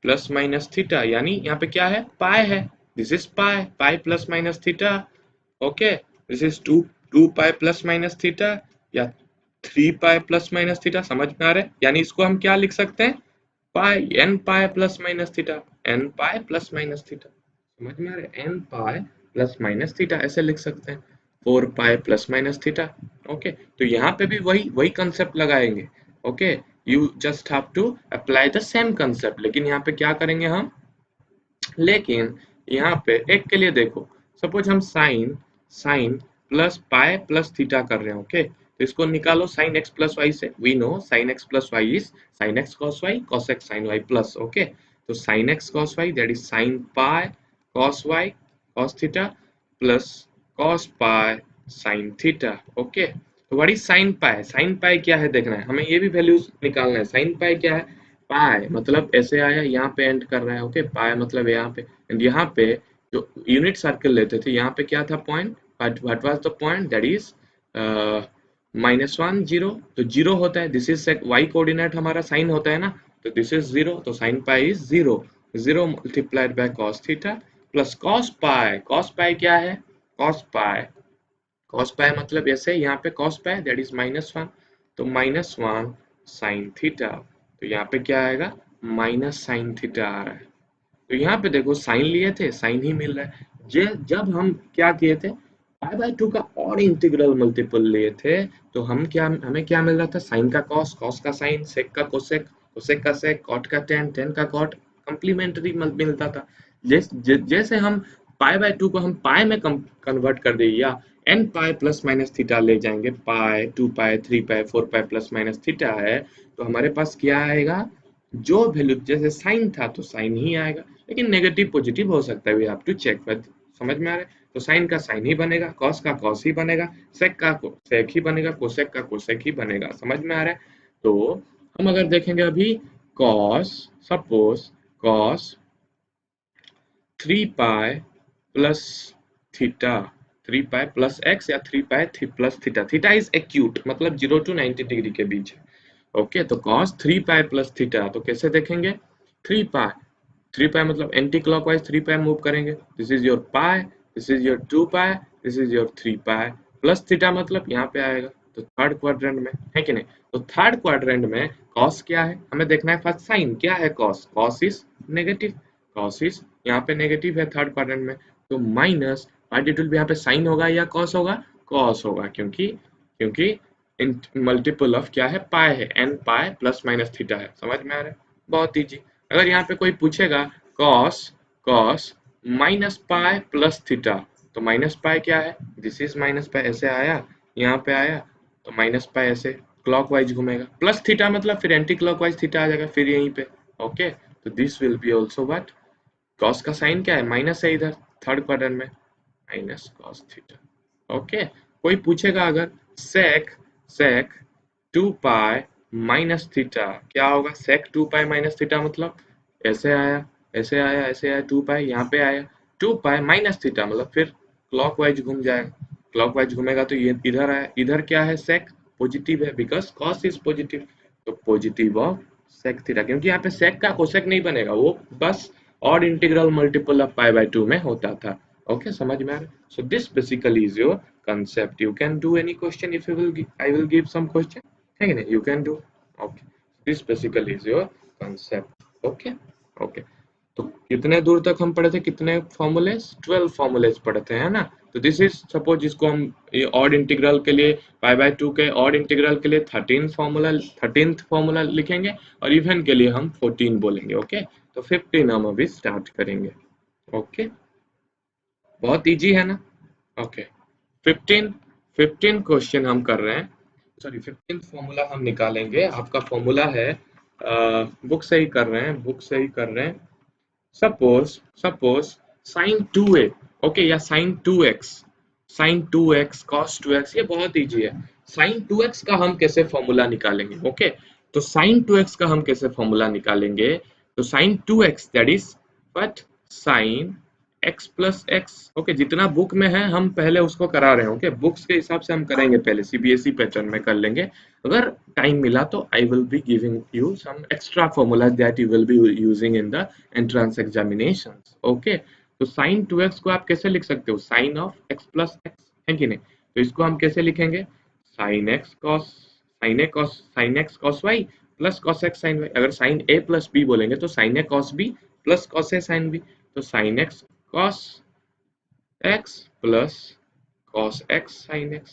plus minus theta, यानी यहाँ पे क्या है, पाई है. This is pi, pi plus minus theta. Okay, this is 2 pi plus minus theta, या 3 पाई प्लस माइनस थीटा. समझ में आ रहा है, यानी इसको हम क्या लिख सकते हैं, pi n pi plus minus theta, n pi plus minus theta. समझ में आ रहा है, n pi plus minus theta ऐसे लिख सकते हैं, 4 pi plus minus theta. Okay, तो यहाँ पे भी वही वही कंसेप्ट लगाएंगे. Okay, you just have to apply the same concept. लेकिन यहाँ पे क्या करेंगे हम, लेकिन यहाँ पे एक के लिए देखो, सपोज हम sine sine plus pi plus theta कर रहे हैं. ओके, तो इसको निकालो साइन एक्स प्लस वाई से. We know sine x plus y is sine x cos y cos x sine y plus. Okay, तो sine x cos y that is sine pi cos y cos theta plus cos pi sine theta. Okay, तो what is sine pi, sine pi क्या है देखना है हमें, ये भी values निकालना है. साइन पाई क्या है, पाई मतलब ऐसे आया यहाँ पे एंड कर रहा है. ओके, पाई मतलब यहाँ पे, एंड यहाँ पे जो यूनिट सर्कल लेते थे यहाँ पे क्या था point, what was the point, that is -1 0. तो जीरो होता है, दिस इज वाई कोऑर्डिनेट हमारा साइन होता है ना, तो दिस इज 0, तो sine pi is 0. 0 multiplied by cos theta plus cos pi. Cos pi क्या है, कॉस पाई, कॉस पाई मतलब ऐसे यहाँ पे कॉस पाई दैट इज -1, तो -1 साइन थीटा. तो यहाँ पे क्या आएगा, माइनस साइन थीटा आ रहा है. तो यहाँ पे देखो साइन लिए थे, साइन ही मिल रहा है. जब हम क्या किए थे, पाई बाय 2 का और इंटीग्रल मल्टीपल लिए थे, तो हमें क्या मिल रहा था, साइन का कॉस, कॉस का साइन, सेक का कोसेक, कोसेक का सेक, कॉट का टेन, टेन का कॉट, कम्प्लीमेंट्री मिलता था. जैसे हम पाई बाय 2 को हम पाई में कन्वर्ट कर दिए, या n pi plus minus theta ले जाएंगे, pi 2 pi 3 pi 4 pi plus minus theta है, तो हमारे पास क्या आएगा, जो वैल्यू जैसे साइन था तो साइन ही आएगा, लेकिन नेगेटिव पॉजिटिव हो सकता है, वी हैव टू चेक. समझ में आ रहा है, तो साइन का साइन ही बनेगा, कॉस का कॉस ही बनेगा, सेक का सेक ही बनेगा, कोसेक का कोसेक ही बनेगा. समझ में आ रहा है, तो हम अगर देखेंगे अभी कॉस, सपोज कॉस 3 पाई plus theta, 3 pi plus x या 3 पाई plus theta, theta is acute मतलब 0 to 90 डिग्री के बीच है. ओके, तो cos 3 पाई प्लस थीटा, तो कैसे देखेंगे, 3 पाई, 3 पाई मतलब एंटी क्लॉकवाइज 3 पाई मूव करेंगे, this is your pi, this is your 2 pi, this is your 3 pi plus theta मतलब यहाँ पे आएगा, तो थर्ड क्वाड्रेंट में है कि नहीं. तो थर्ड क्वाड्रेंट में cos क्या है हमें देखना है, फर्स्ट साइन क्या है, cos, cos is negative, cos is यहाँ पे नेगेटिव है थर्ड क्वाड्रेंट में, तो माइनस पार्ट इट विल भी यहाँ पे साइन होगा या cos होगा, cos होगा, क्योंकि क्योंकि मल्टीपल ऑफ क्या है, पाई है, n pi plus minus theta है. समझ में आ रहा है, बहुत इजी. अगर यहाँ पे कोई पूछेगा cos cos minus pi plus theta, तो माइनस पाई क्या है, दिस इज माइनस पाई, ऐसे आया यहाँ पे आया, तो माइनस पाई ऐसे, क्लॉकवाइज घूमेगा, प्लस थीटा मतलब फिर एंटी क्लॉकवाइज थीटा आ जाएगा फिर यहीं पे। ओके, तो this will B also what, cos का साइन क्या है, माइनस है इधर थर्ड क्वाड्रेंट में, माइनस कॉस थीटा। ओके, कोई पूछेगा अगर सेक सेक 2 पाई माइनस थीटा क्या होगा, सेक 2 पाई माइनस थीटा मतलब ऐसे आया ऐसे आया ऐसे आया 2 पाई, यहाँ पे आया 2 पाई माइनस थीटा मतलब फिर क्लॉकवाइज घूम जाएगा, क्लॉकवाइज घूमेगा तो ये इधर आया, इधर क्या है सेक पॉजिटिव है बिकॉज कॉस इज पॉजिटिव, तो पॉजिटिव ऑफ सेक थीटा, क्योंकि यहाँ पे सेक का कोसेक नहीं बनेगा, वो बस odd integral multiple of pi by 2 में होता था। ओके, समझ में आ रहा है? सो this basically is your concept. You can do any question if you will I will give some question, है कि नहीं, you can do. Okay, this basically is your concept. Okay, okay, तो कितने दूर तक हम पढ़े थे, कितने फॉर्मूलेस, 12 फॉर्मूलेस पढ़े थे, है ना। तो दिस इज सपोज जिसको हम ऑड इंटीग्रल के लिए पाई बाय 2 के ऑड इंटीग्रल के लिए 13th फॉर्मूला लिखेंगे और इवन के लिए हम 14 बोलेंगे। ओके, तो 15 हम अभी स्टार्ट करेंगे। ओके, बहुत इजी है ना। ओके, 15 क्वेश्चन हम कर रहे हैं, सॉरी 15 फॉर्मूला हम निकालेंगे। आपका फॉर्मूला है, बुक से ही कर रहे हैं, बुक से ही कर रहे हैं। सपोज साइन 2a, ओके, या साइन 2x कॉस 2x, ये बहुत इजी है। साइन 2x का हम कैसे फॉर्मूला निकालेंगे, ओके, तो साइन 2x का हम कैसे फॉर्मूला निकालेंगे, तो sine 2x that is what, sine x plus x. Okay, जितना बुक में है हम पहले उसको करा रहे हैं। ओके, बुक्स के हिसाब से हम करेंगे, पहले सीबीएसई पैटर्न में कर लेंगे। अगर टाइम मिला तो I will be giving you some extra formula that you will be using in the entrance examinations. Okay, तो साइन 2x को आप कैसे लिख सकते हो, sine of x plus x, है कि नहीं। तो इसको हम कैसे लिखेंगे, sine x cos sine x cos y plus cos x sine y. अगर साइन ए प्लस बी बोलेंगे तो sine a cos b plus cos A sine B, तो sine x cos x plus cos x sign x.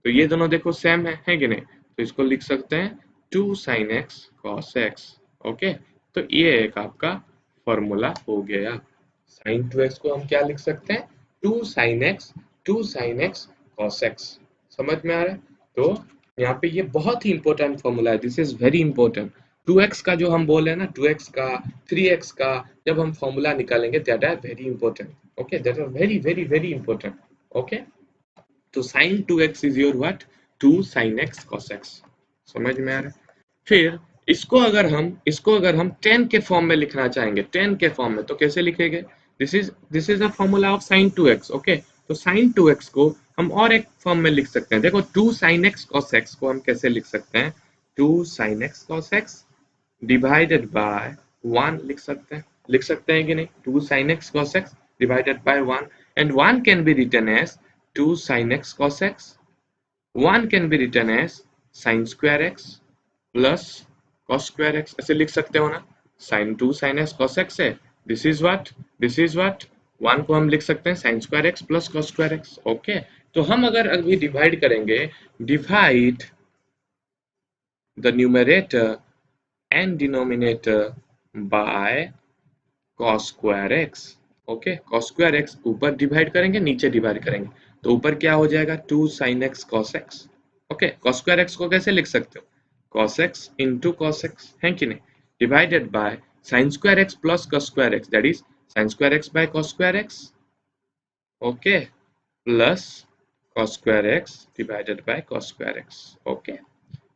तो ये दोनों देखो same है कि नहीं, तो इसको लिख सकते हैं 2 sine x cos x. Okay, तो ये एक आपका फॉर्मूला हो गया। साइन 2x को हम क्या लिख सकते हैं, 2 साइन एक्स कॉस एक्स। समझ में आ रहा है? तो यहाँ पे ये बहुत ही इंपॉर्टेंट फॉर्मूला है, this is very important. 2x का जो हम बोले ना, 2x का 3x का जब हम फॉर्मूला निकालेंगे that are very important. Okay, that are very very very important. Okay, तो sine 2x is your what, 2 sine x cos x. समझ में आ रहा है? फिर इसको अगर हम 10 के फॉर्म में लिखना चाहेंगे, 10 के फॉर्म में, तो कैसे लिखेंगे, this is a formula of sine 2x। Okay, तो साइन 2x को हम और एक फॉर्म में लिख सकते हैं। देखो 2 साइन एक्स कॉस एक्स को हम कैसे लिख सकते हैं, 2 sine x cos x divided by 1 लिख सकते हैं कि नहीं, 2 sin x cos x divided by 1, and 1 can be written as 2 sin x cos x, 1 can be written as sin square x plus cos square x, ऐसे लिख सकते हो ना। sin 2 sin x cos x है, this is what 1 को हम लिख सकते हैं sin square x plus cos square x। Okay, तो हम अगर अभी डिवाइड करेंगे, divide the numerator and denominator by cos square x। Okay, cos square x ऊपर डिवाइड करेंगे, नीचे डिवाइड करेंगे, तो ऊपर क्या हो जाएगा 2 sin x cos x। Okay, cos square x को कैसे लिख सकते हो, cos x into cos x, है कि नहीं, divided by sin square x plus cos square x, that is sin square x by cos square x। Okay, plus cos square x divided bye cos square x। Okay,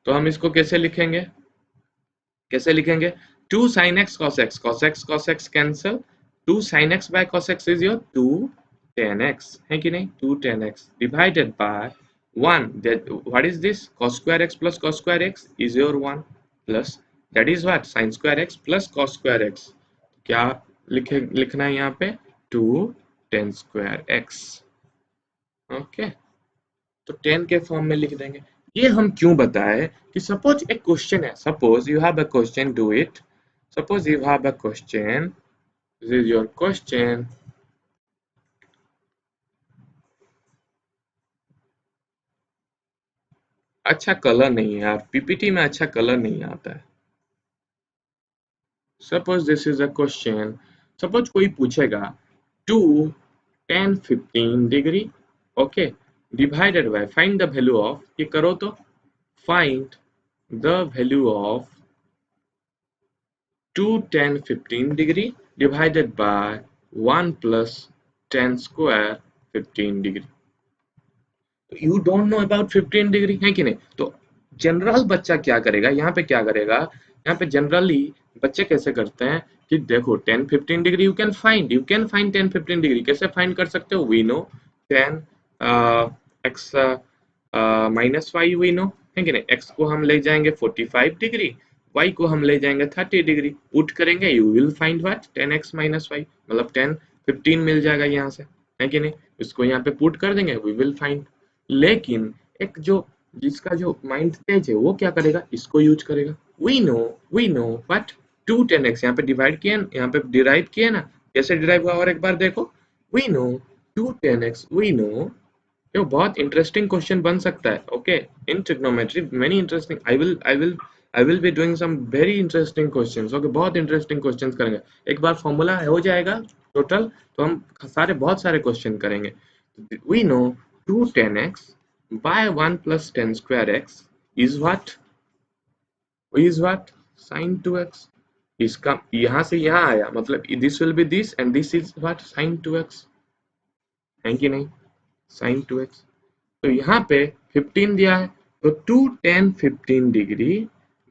तो हम इसको कैसे लिखेंगे 2 sin x cos x cancel, 2 sin x by cos x is your 2 tan x, है कि नहीं, 2 tan x divided by 1, that what is this, cos square x plus cos square x is your 1 plus that is what, sin square x plus cos square x, क्या लिखना है यहाँ पे 2 tan square x। Okay, तो 10 के form में लिख देंगे। ये हम क्यों बताए कि सपोज एक क्वेश्चन है, suppose you have a question, do it, suppose you have a question, this is your question, अच्छा कलर नहीं है यार, पीपीटी में अच्छा कलर नहीं आता है। Suppose this is a question, suppose कोई पूछेगा 2 tan 15 degree, okay, divided by find the value of, ये करो तो find the value of 2 tan 15 degree divided by 1 plus tan square 15 degree. You don't know about 15 degree है कि नहीं? तो general बच्चा क्या करेगा, यहाँ पे क्या करेगा, यहाँ पे जनरली बच्चे कैसे करते हैं कि देखो 10 15 degree you can find 10 15 degree कैसे फाइंड कर सकते हो, we know 10 x minus y we know है कि नहीं, एक्स को हम ले जाएंगे 45 डिग्री, वाई को हम ले जाएंगे 30 डिग्री, पुट करेंगे you will find what 10x minus y, मतलब 10 15 मिल जाएगा यहाँ से, है कि नहीं, इसको यहाँ पे पुट कर देंगे वी विल फाइंड। लेकिन एक जो जिसका जो माइंड तेज है वो क्या करेगा, इसको यूज करेगा, वी नो व्हाट 2 10x यहाँ पे डिवाइड किया, यहाँ पे डिराइव किया ना, कैसे डिराइव हुआ और एक बार देखो, we know 2 10x we know. ये बहुत इंटरेस्टिंग क्वेश्चन बन सकता है, okay, in trigonometry many interesting, I will be doing some very interesting questions, okay, बहुत इंटरेस्टिंग क्वेश्चंस करेंगे। एक बार फॉर्मूला हो जाएगा टोटल तो हम बहुत सारे क्वेश्चन करेंगे। We know 2 10x by 1 plus 10 square x is what sin 2x, इसका यहाँ से यहाँ आया मतलब this will be this and this is what sin 2x है कि नहीं, sin 2x। तो यहाँ पे 15 दिया है तो 2 tan 15 degree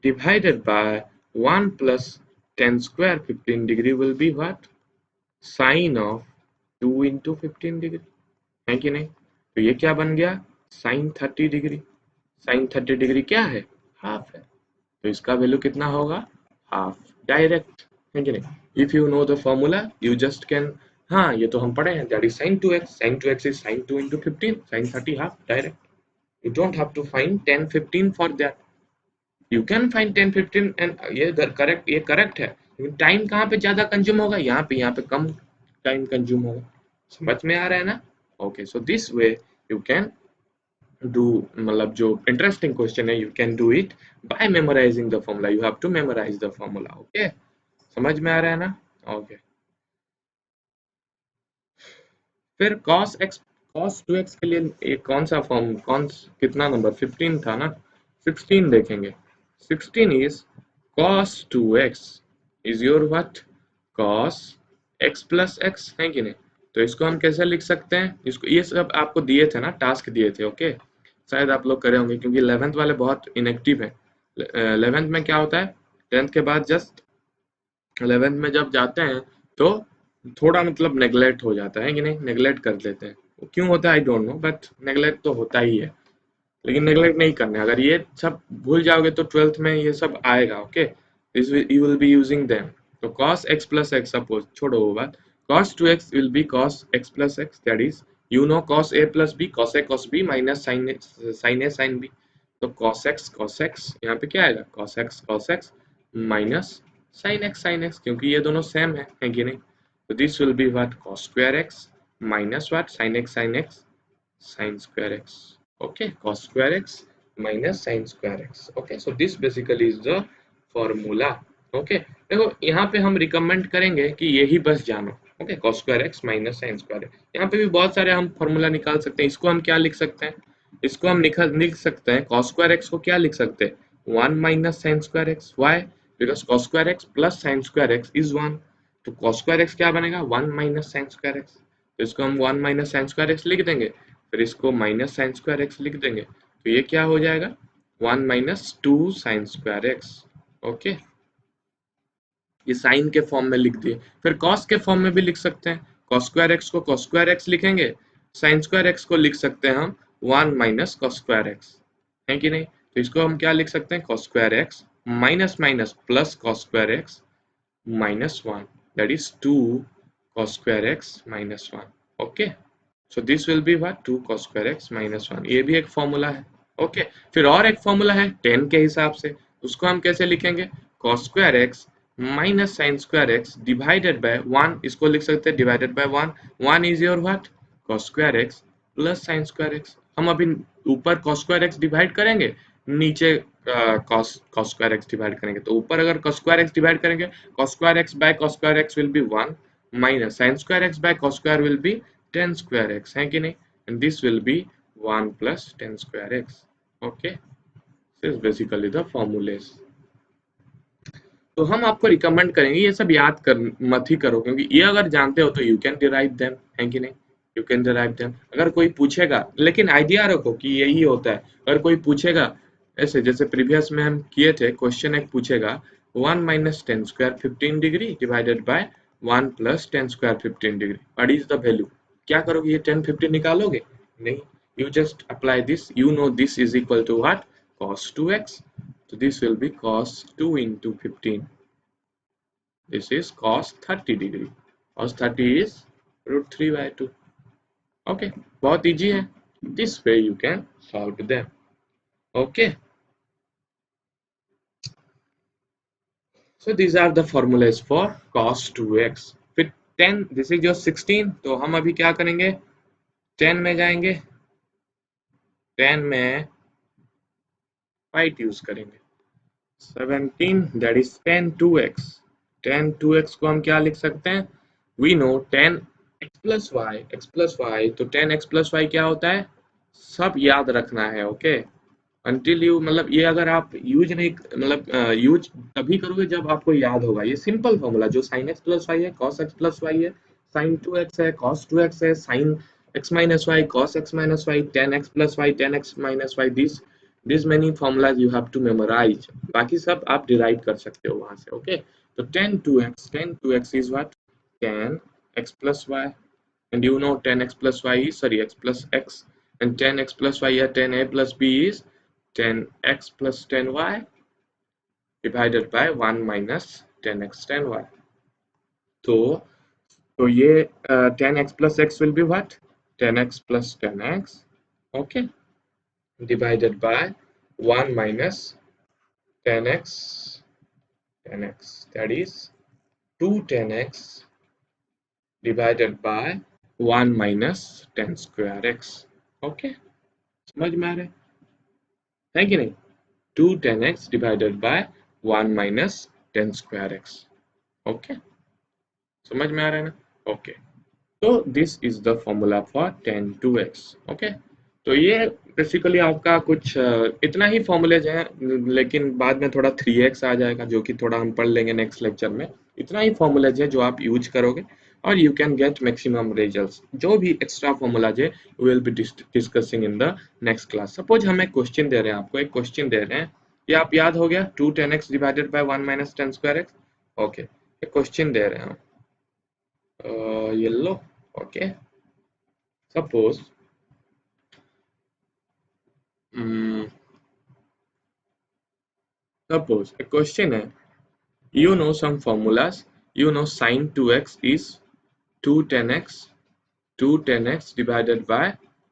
divided by 1 plus 10 square 15 degree will be what sin of 2 into 15 degree है कि नहीं। तो ये क्या बन गया sin 30 डिग्री, sin 30 डिग्री क्या है, हाफ है, तो इसका वैल्यू कितना होगा, हाफ, डायरेक्ट है कि नहीं। If you know the formula you just can, हाँ ये तो हम पढ़े हैं, that is sin 2x is sin 2 into 15 sin 30 half direct, you don't have to find 10 15 for that, you can find 10 15 and ये करेक्ट, ये करेक्ट है, लेकिन टाइम कहाँ पे ज्यादा कंज्यूम होगा, यहाँ पे कम टाइम कंज्यूम होगा, समझ में आ रहा है ना। Okay so this way you can do, मतलब जो इंटरेस्टिंग क्वेश्चन है you can do it by memorising the formula, you have to memorise the formula, okay, समझ में आ रहा है ना। ओके फिर cos 2x के लिए ये कौन सा फॉर्म, कितना नंबर 15 था ना, 16 देखेंगे, 16 is cos 2x is your what cos x plus x है कि नहीं। तो इसको हम कैसे लिख सकते हैं, इसको ये सब आपको दिए थे ना, टास्क दिए थे, ओके, शायद आप लोग करे होंगे क्योंकि 11th वाले बहुत इनएक्टिव है। 11th में क्या होता है, 10th के बाद जस्ट 11th में जब जाते हैं तो थोड़ा मतलब नेग्लेक्ट हो जाता है कि नहीं, नेग्लेक्ट कर देते हैं, वो क्यों होता है I don't know, but neglect तो होता ही है, लेकिन नेग्लेक्ट नहीं करना है, अगर ये सब भूल जाओगे तो 12th में ये सब आएगा, okay, you will be using them. तो cos x plus x, suppose छोड़ो वो बात, cos 2x will be cos x plus x, that is you know cos a plus b, cos a cos b minus sin a sin b, तो cos x यहाँ पे क्या आएगा cos x minus sin x क्योंकि ये दोनों same है कि नहीं। तो this will be what cos square x minus what sin x sin square x, okay, cos square x minus sin square x, okay, so this basically is the formula, okay। देखो यहाँ पे हम recommend करेंगे कि यही बस जानो, okay, cos square x minus sin square x, यहाँ पे भी बहुत सारे हम फॉर्मूला निकाल सकते हैं, इसको हम क्या लिख सकते हैं, इसको हम लिख सकते हैं cos square x को क्या लिख सकते हैं 1 minus sin square x, why because cos square x plus sin square x is 1, तो cos square x क्या बनेगा 1 minus sin square x, तो इसको हम 1 minus sin square x लिख देंगे, फिर इसको माइनस साइन स्क्वायर एक्स लिख देंगे, तो ये क्या हो जाएगा 1 minus 2 sine square x, okay, ये साइन के फॉर्म में लिख दिए। फिर कॉस के फॉर्म में भी लिख सकते हैं, कॉस स्क्वायर एक्स को कॉस स्क्वायर एक्स लिखेंगे, साइन स्क्वायर एक्स को लिख सकते हैं हम 1 माइनस कॉस स्क्वायर एक्स, है कि नहीं। तो इसको हम क्या लिख सकते हैं cos square x minus minus plus cos square x minus 1, that is 2 cos square x minus 1, okay, so this will be what 2 cos square x minus 1, ये भी एक फॉर्मूला है, ओके। फिर और एक फॉर्मूला है 10 के हिसाब से, उसको हम कैसे लिखेंगे cos square x minus sin square x divided by 1, इसको लिख सकते हैं divided by 1, 1 is your what cos square x plus sin square x, हम अभी ऊपर cos square x डिवाइड करेंगे, नीचे cos square x डिवाइड करेंगे, तो ऊपर अगर cos square x डिवाइड करेंगे cos square x by cos square x will be 1 minus sin square x by cos square will be 10 square x है कि नहीं, and this will be 1 plus 10 square x, okay, this is basically the formulas. तो हम आपको recommend करेंगे ये सब याद कर मत ही करो, क्योंकि ये अगर जानते हो तो यू कैन डिराइव देम, है कि नहीं? You can derive them. अगर कोई पूछेगा, लेकिन आइडिया रखो कि यही होता है। अगर कोई पूछेगा ऐसे, जैसे प्रीवियस में हम किए थे, क्वेश्चन एक पूछेगा 1 minus ten square 15 degree divided by 1 plus ten square 15 degree, what is the value? क्या करोगे? ये 10 15 निकालोगे? नहीं, you just apply this. You know this is equal to what? Cos 2x. So this will be cos 2 into 15. This is cos 30 degree. Cos 30 is root 3 by 2. Okay, बहुत easy है. This way you can solve them. Okay. So these are the formulas for cos 2x. फिर 10, this is your 16. तो हम अभी क्या करेंगे? 10 में जाएंगे. 10 में 5 यूज करेंगे. 17, that is tan 2x. tan 2x को हम क्या लिख सकते हैं? We know tan x plus y, तो tan x plus y क्या होता है? सब याद रखना है, ओके? Until you, मतलब ये अगर आप यूज नहीं, मतलब यूज तभी करोगे जब आपको याद होगा। ये सिंपल फॉर्मूला जो sin x plus y है, cos x plus y है, sin 2x है, cos 2x है, sin x minus y, cos x minus y, tan x plus y, tan x minus y, this many formulas you have to memorize. बाकी सब आप derive कर सकते हो वहां से, ओके? तो tan 2x is what? Tan x plus y, and you know tan x plus y is, sorry, x plus x, and tan x plus y है tan a plus b is tan x plus tan y divided by 1 minus tan x tan y. तो ये tan x plus x will be what? Tan x plus tan x, okay, divided by 1 minus tan x, that is 2 tan x divided by 1 minus tan square x, okay? समझ में आ रहा है कि नहीं? 2 tan x divided by 1 minus tan square x, okay? समझ में आ रहा है ना? ओके, तो this is the formula for tan 2x, okay? तो ये बेसिकली आपका कुछ इतना ही फॉर्मूलेज है, लेकिन बाद में थोड़ा 3x आ जाएगा, जो कि थोड़ा हम पढ़ लेंगे नेक्स्ट लेक्चर में। इतना ही फॉर्मूलेज है जो आप यूज करोगे और you can get maximum results. जो भी एक्स्ट्रा फॉर्मूलाज है we will be discussing in the next class. Suppose हम एक क्वेश्चन दे रहे हैं, आपको एक क्वेश्चन दे रहे हैं, ये आप याद हो गया, 2 tan x divided by 1 minus tan square x, okay? एक क्वेश्चन दे रहे हैं ये लो, okay? Suppose suppose a question है, you know some formulas, you know sin 2x is 2 tan x divided by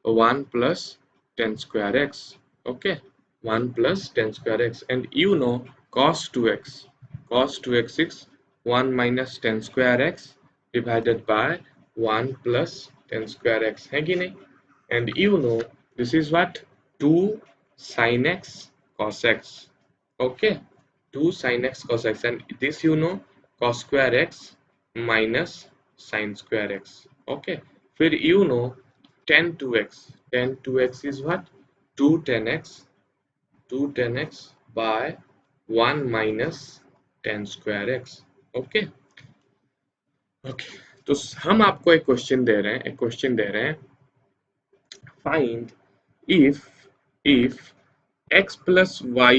1 plus tan square x, okay? 1 plus tan square x, and you know cos 2x is 1 minus tan square x divided by 1 plus tan square x, है कि नहीं? And you know this is what? 2 sin x cos x, okay? 2 sin x cos x, and this you know cos square x minus sin square x, okay? फिर you know tan 2x is what? 2 tan x by 1 minus tan square x, okay? Okay, तो हम आपको एक question दे रहे हैं, find if x plus y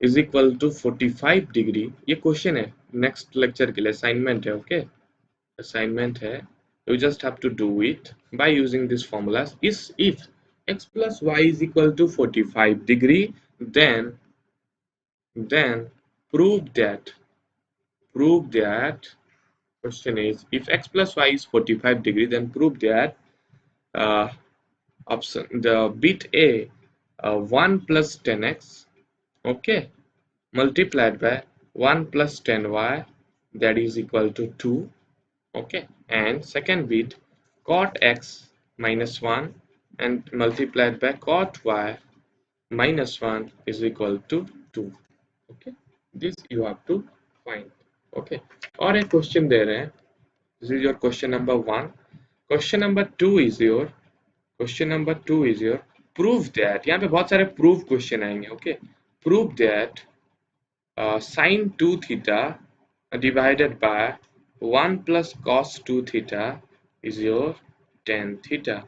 is equal to 45 degree, ये question है, नेक्स्ट लेक्चर के लिए असाइनमेंट है, ओके? असाइनमेंट है, you just have to do it by using these formulas. Is if x plus y is equal to 45 degree, then prove that question is, if x plus y is 45 degree, then prove that option, the bit A, 1 plus 10x, okay, multiplied by 1 plus 10y, that is equal to 2, okay? And second bit cot x minus 1 and multiplied by cot y minus 1 is equal to 2, okay? This you have to find, okay? और एक question दे रहे हैं, this is your question number 1. Question number 2 is your prove that. यहाँ पे बहुत सारे proof question आएंगे, okay? prove that sine 2 theta divided by 1 plus cos 2 theta is your tan theta.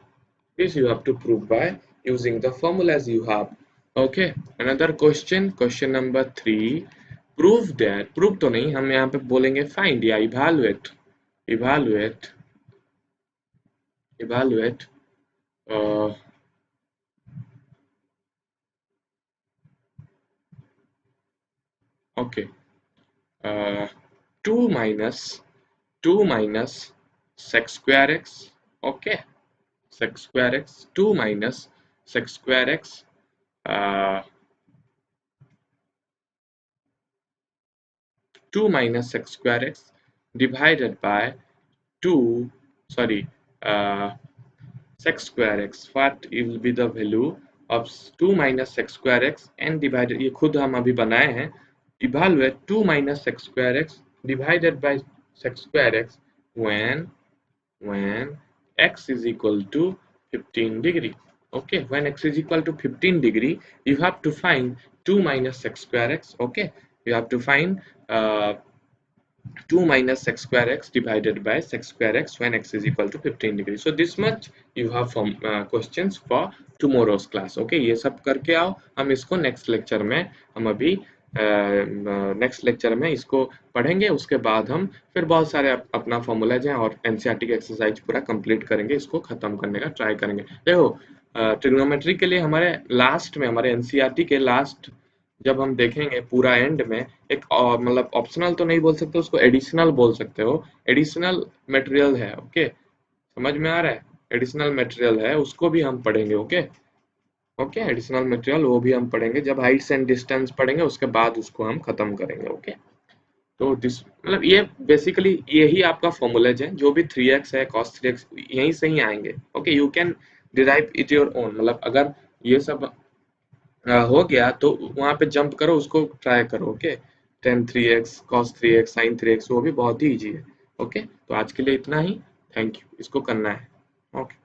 This you have to prove by using the formulas you have. Okay, another question, question number 3. Prove that, prove तो नहीं, हम यहाँ पे बोलेंगे find या evaluate uh, okay, uh, 2 minus 2 minus sec square x, okay, sec square x, 2 minus sec square x, uh, 2 minus sec square x divided by 2, sorry, sec square x. What will be the value of 2 minus sec square x and divided, ये खुद हम अभी बनाए हैं, evaluate 2 minus sec square x divided by sec square x when x is equal to 15 degree. Okay, when x is equal to 15 degree, you have to find 2 minus sec square x. Okay, you have to find 2 minus sec square x divided by sec square x when x is equal to 15 degree. So this much you have from questions for tomorrow's class. Okay, ये सब करके आओ, हम इसको next lecture में, हम अभी next lecture में इसको पढ़ेंगे, उसके बाद हम फिर बहुत सारे अपना फॉर्मूलाज हैं और एनसीईआरटी का एक्सरसाइज पूरा कंप्लीट करेंगे, इसको खत्म करने का ट्राई करेंगे। देखो ट्रिग्नोमेट्री के लिए हमारे लास्ट में, हमारे एनसीईआरटी के लास्ट जब हम देखेंगे पूरा एंड में, एक मतलब ऑप्शनल तो नहीं बोल सकते उसको, एडिशनल बोल सकते हो, एडिशनल मटेरियल है। ओके, समझ में आ रहा है? एडिशनल मटेरियल है, उसको भी हम पढ़ेंगे। ओके ओके, एडिशनल मटेरियल वो भी हम पढ़ेंगे, जब हाइट्स एंड डिस्टेंस पढ़ेंगे उसके बाद उसको हम खत्म करेंगे। ओके, तो दिस मतलब ये बेसिकली यही आपका फॉर्मूलाज है, जो भी 3x है cos 3x यहीं से ही आएंगे। Okay, you can derive it your own, मतलब अगर ये सब हो गया तो वहां पे जंप करो, उसको ट्राई करो। Okay, tan 3x cos 3x sin 3x वो भी बहुत ही इजी है। ओके, तो आज के लिए इतना ही, थैंक यू, इसको करना है। ओके।